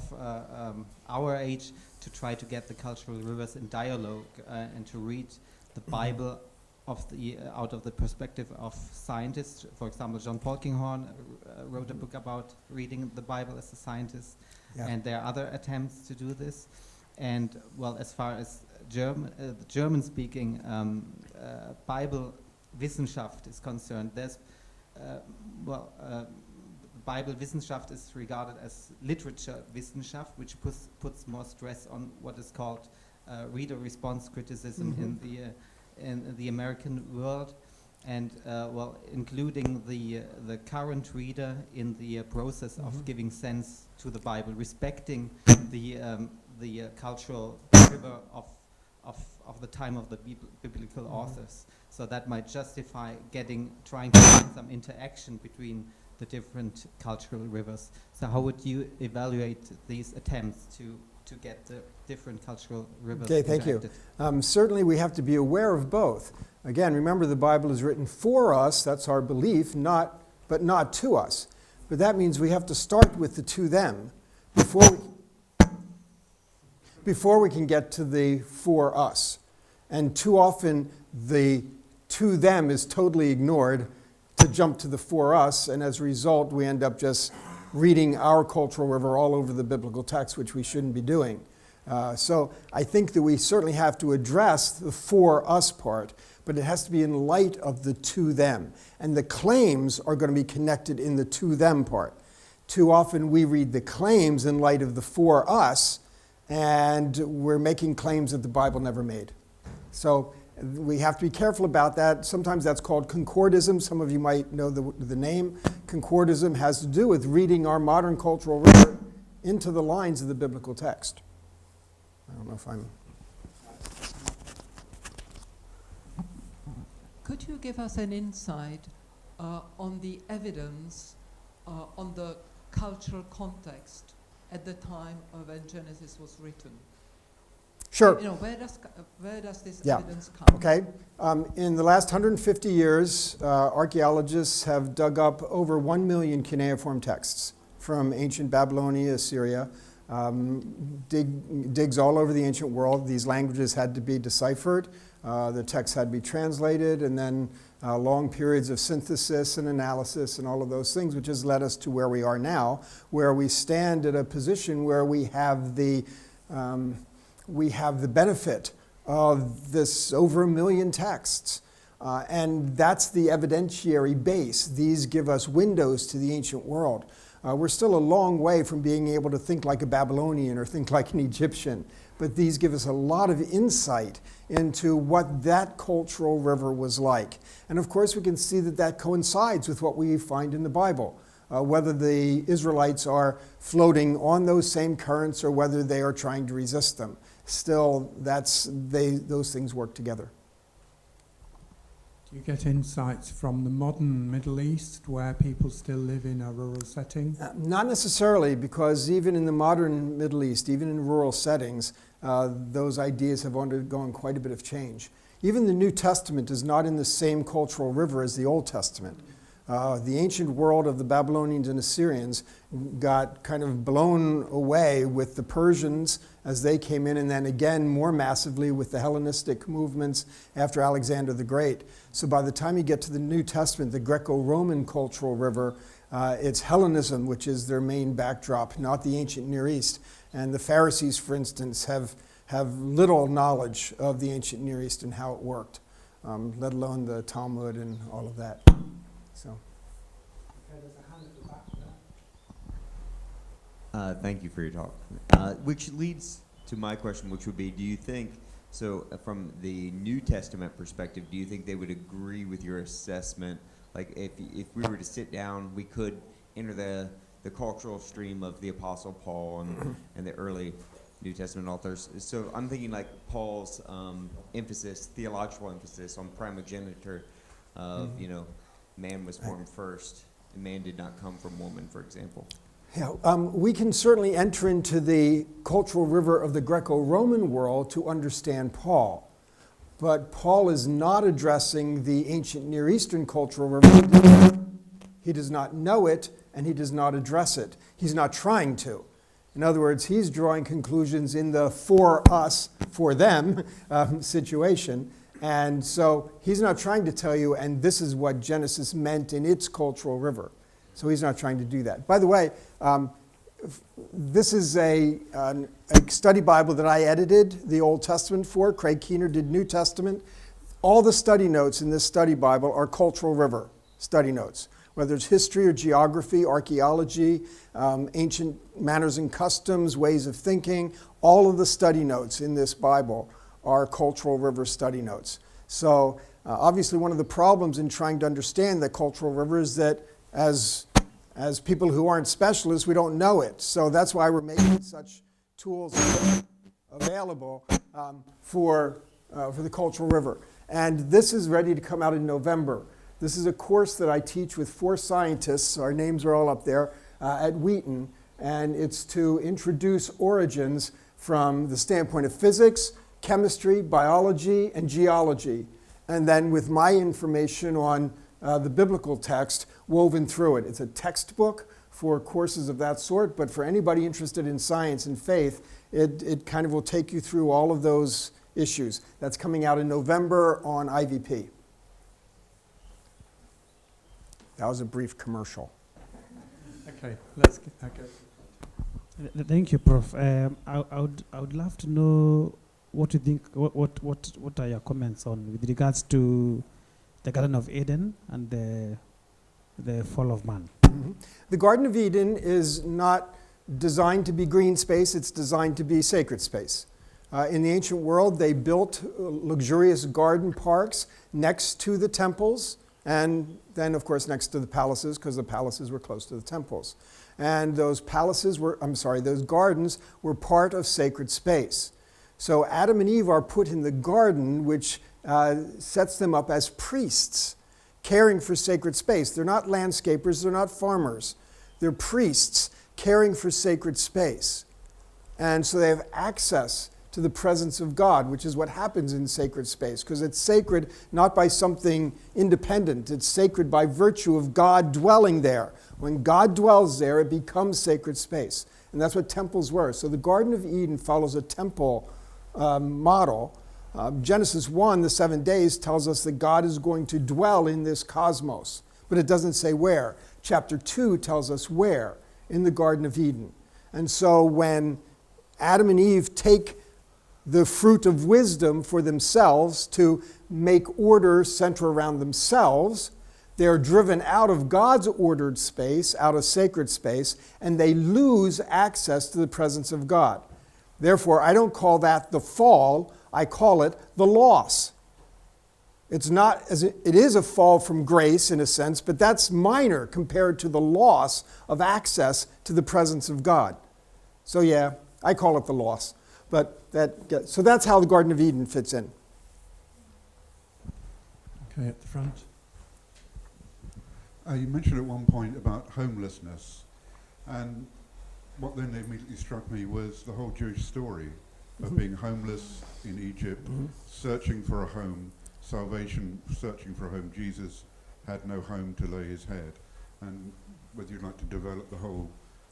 our age to try to get the cultural rivers in dialogue and to read the Bible out of the perspective of scientists. For example, John Polkinghorne wrote a book about reading the Bible as a scientist, and there are other attempts to do this. And well, as far as the German-speaking Bible Wissenschaft is concerned, there's Bible Wissenschaft is regarded as literature Wissenschaft, which puts more stress on what is called reader response criticism in the American world, and including the current reader in the process of giving sense to the Bible, respecting the cultural river of the time of the biblical authors. So that might justify trying to find some interaction between the different cultural rivers. So how would you evaluate these attempts to get the different cultural rivers Okay, thank you. Certainly we have to be aware of both. Again, remember the Bible is written for us, that's our belief, but not to us. But that means we have to start with the to them before we can get to the for us. And too often the to them is totally ignored to jump to the for us, and as a result we end up just reading our cultural river all over the biblical text, which we shouldn't be doing. So I think that we certainly have to address the for us part, but it has to be in light of the to them. And the claims are going to be connected in the to them part. Too often we read the claims in light of the for us, and we're making claims that the Bible never made. So we have to be careful about that. Sometimes that's called concordism. Some of you might know the name. Concordism has to do with reading our modern cultural river into the lines of the biblical text. I don't know if I'm... Could you give us an insight on the evidence on the cultural context at the time of when Genesis was written? Sure. Where does this Yeah. evidence come? Okay. In the last 150 years, archaeologists have dug up over 1 million cuneiform texts from ancient Babylonia, Assyria, digs all over the ancient world. These languages had to be deciphered. The texts had to be translated, and then long periods of synthesis and analysis and all of those things, which has led us to where we are now, where we stand at a position where we have the benefit of this over 1 million texts. And that's the evidentiary base. These give us windows to the ancient world. We're still a long way from being able to think like a Babylonian or think like an Egyptian, but these give us a lot of insight into what that cultural river was like. And of course we can see that that coincides with what we find in the Bible. Whether the Israelites are floating on those same currents or whether they are trying to resist them. Still, those things work together. Do you get insights from the modern Middle East where people still live in a rural setting? Not necessarily, because even in the modern Middle East, even in rural settings, those ideas have undergone quite a bit of change. Even the New Testament is not in the same cultural river as the Old Testament. The ancient world of the Babylonians and Assyrians got kind of blown away with the Persians as they came in, and then again more massively with the Hellenistic movements after Alexander the Great. So by the time you get to the New Testament, the Greco-Roman cultural river, it's Hellenism, which is their main backdrop, not the ancient Near East. And the Pharisees, for instance, have little knowledge of the ancient Near East and how it worked, let alone the Talmud and all of that. So. Thank you for your talk. Which leads to my question, which would be, do you think, from the New Testament perspective, do you think they would agree with your assessment? Like if we were to sit down, we could enter the the cultural stream of the Apostle Paul and the early New Testament authors. So I'm thinking like Paul's theological emphasis on primogeniture of, man was formed first, and man did not come from woman, for example. Yeah, we can certainly enter into the cultural river of the Greco-Roman world to understand Paul. But Paul is not addressing the ancient Near Eastern cultural river. He does not know it, and he does not address it. He's not trying to. In other words, he's drawing conclusions in the for us, for them situation. And so he's not trying to tell you, and this is what Genesis meant in its cultural river. So he's not trying to do that. By the way, this is a study Bible that I edited the Old Testament for. Craig Keener did New Testament. All the study notes in this study Bible are cultural river study notes, whether it's history or geography, archaeology, ancient manners and customs, ways of thinking. All of the study notes in this Bible are cultural river study notes. So obviously one of the problems in trying to understand the cultural river is that as people who aren't specialists, we don't know it. So that's why we're making such tools available for the cultural river. And this is ready to come out in November. This is a course that I teach with 4 scientists. Our names are all up there at Wheaton. And it's to introduce origins from the standpoint of physics, chemistry, biology, and geology. And then with my information on the biblical text woven through it. It's a textbook for courses of that sort, but for anybody interested in science and faith, it kind of will take you through all of those issues. That's coming out in November on IVP. That was a brief commercial. Okay, Thank you, Prof. I would love to know what you think. What are your comments on with regards to the Garden of Eden and the fall of man? Mm-hmm. The Garden of Eden is not designed to be green space, it's designed to be sacred space. In the ancient world, they built luxurious garden parks next to the temples, and then, of course, next to the palaces, because the palaces were close to the temples. And those gardens were part of sacred space. So Adam and Eve are put in the garden, which sets them up as priests, caring for sacred space. They're not landscapers, they're not farmers. They're priests caring for sacred space. And so they have access to the presence of God, which is what happens in sacred space, because it's sacred not by something independent. It's sacred by virtue of God dwelling there. When God dwells there, it becomes sacred space. And that's what temples were. So the Garden of Eden follows a temple model. Genesis 1, the 7 days, tells us that God is going to dwell in this cosmos, but it doesn't say where. Chapter 2 tells us where, in the Garden of Eden. And so when Adam and Eve take the fruit of wisdom for themselves to make order center around themselves, they are driven out of God's ordered space, out of sacred space, and they lose access to the presence of God. Therefore, I don't call that the fall, I call it the loss. It is a fall from grace in a sense, but that's minor compared to the loss of access to the presence of God. So yeah, I call it the loss. So that's how the Garden of Eden fits in. Okay, at the front. You mentioned at one point about homelessness, and what then immediately struck me was the whole Jewish story of being homeless in Egypt, searching for a home, salvation, searching for a home. Jesus had no home to lay his head. And whether you'd like to develop the whole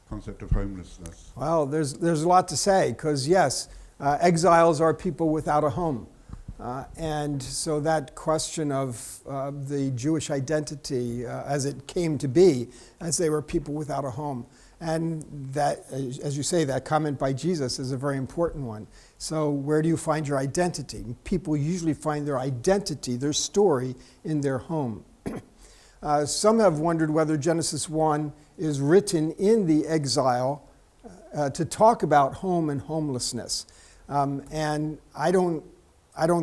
concept of homelessness. Well, there's a lot to say, because yes, exiles are people without a home. And so that question of the Jewish identity as it came to be, as they were people without a home. And that, as you say, that comment by Jesus is a very important one. So where do you find your identity? People usually find their identity, their story, in their home. Some have wondered whether Genesis 1 is written in the exile to talk about home and homelessness. And I don't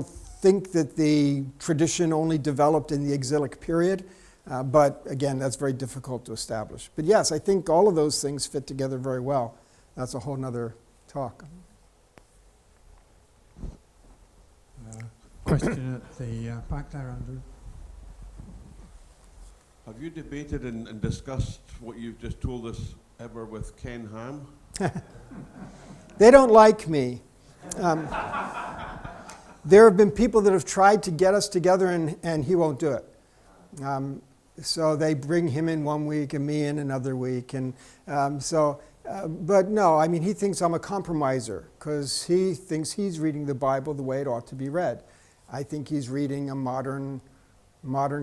think that the tradition only developed in the exilic period. But again, that's very difficult to establish. But yes, I think all of those things fit together very well. That's a whole nother talk. Question at the back there, Andrew. Have you debated and discussed what you've just told us ever with Ken Ham? They don't like me. There have been people that have tried to get us together, and he won't do it. So they bring him in one week and me in another week. But no, I mean, he thinks I'm a compromiser because he thinks he's reading the Bible the way it ought to be read. I think he's reading a modern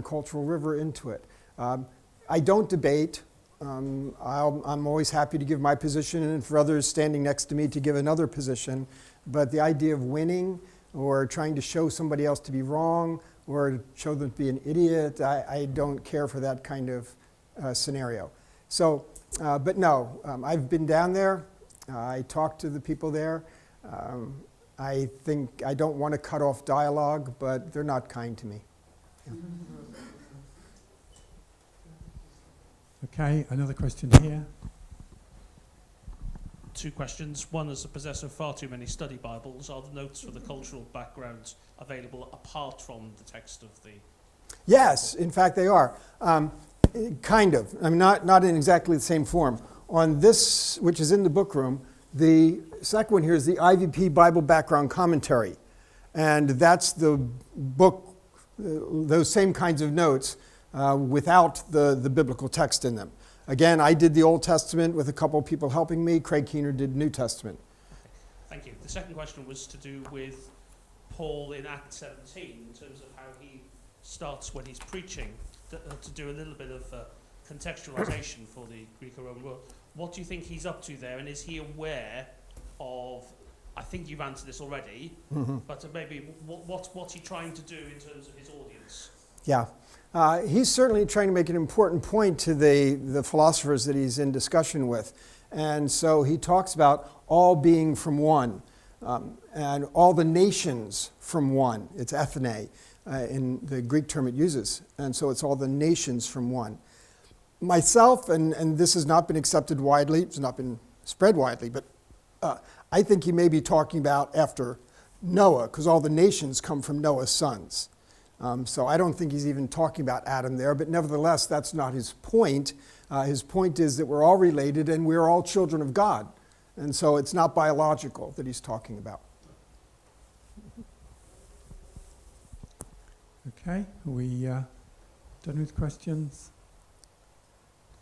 cultural river into it. I don't debate. I'm always happy to give my position and for others standing next to me to give another position. But the idea of winning or trying to show somebody else to be wrong or show them to be an idiot, I don't care for that kind of scenario. So, but no, I've been down there. I talked to the people there. I think I don't want to cut off dialogue, but they're not kind to me. Yeah. Okay, another question here. Two questions. One, as a possessor of far too many study Bibles, are the notes for the cultural background available apart from the text of the... Yes, in fact they are. Kind of. I mean, not in exactly the same form. On this, which is in the book room, the second one here is the IVP Bible Background Commentary. And that's the book, those same kinds of notes without the biblical text in them. Again, I did the Old Testament with a couple of people helping me. Craig Keener did New Testament. Thank you. The second question was to do with Paul in Acts 17 in terms of how he starts when he's preaching to do a little bit of contextualization for the Greco-Roman world. What do you think he's up to there, and is he aware of, I think you've answered this already, but maybe what's he trying to do in terms of his audience? Yeah. He's certainly trying to make an important point to the philosophers that he's in discussion with. And so he talks about all being from one, and all the nations from one. It's ethne in the Greek term it uses. And so it's all the nations from one. Myself, and this has not been accepted widely, it's not been spread widely, but I think he may be talking about after Noah, because all the nations come from Noah's sons. So I don't think he's even talking about Adam there, but nevertheless, that's not his point. His point is that we're all related and we're all children of God. And so it's not biological that he's talking about. Okay, are we done with questions?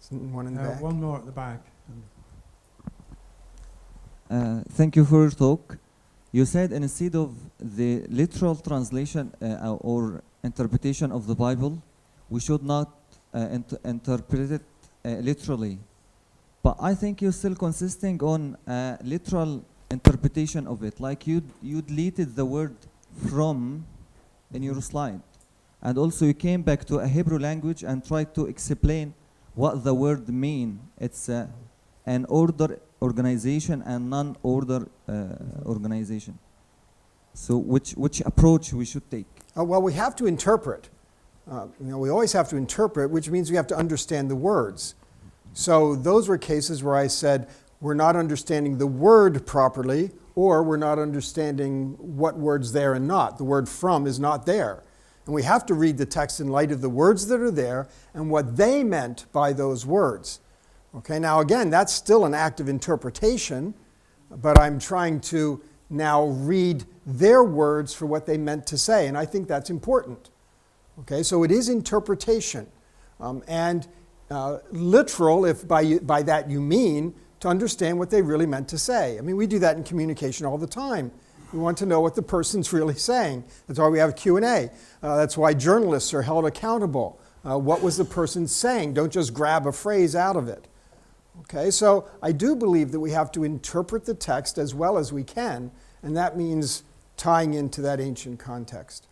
One in the back. One more at the back. Thank you for your talk. You said instead of the literal translation or interpretation of the Bible, we should not interpret it literally. But I think you're still consisting on literal interpretation of it. Like you deleted the word from in your slide. And also you came back to a Hebrew language and tried to explain what the word mean. It's an order organization and non-order organization. So which approach we should take? Well, we have to interpret. We always have to interpret, which means we have to understand the words. So those were cases where I said we're not understanding the word properly, or we're not understanding what word's there and not. The word from is not there. And we have to read the text in light of the words that are there and what they meant by those words. Okay, now again, that's still an act of interpretation, but I'm trying to now read their words for what they meant to say, and I think that's important. Okay, so it is interpretation. And literal, if by that you mean to understand what they really meant to say. I mean, we do that in communication all the time. We want to know what the person's really saying. That's why we have Q&A. That's why journalists are held accountable. What was the person saying? Don't just grab a phrase out of it. Okay, so I do believe that we have to interpret the text as well as we can, and that means tying into that ancient context.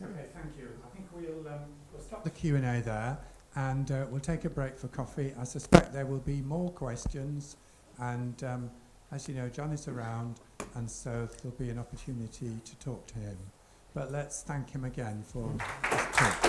Okay, thank you. I think we'll stop the Q&A there, and we'll take a break for coffee. I suspect there will be more questions, and as you know, John is around, and so there'll be an opportunity to talk to him. But let's thank him again for his talk.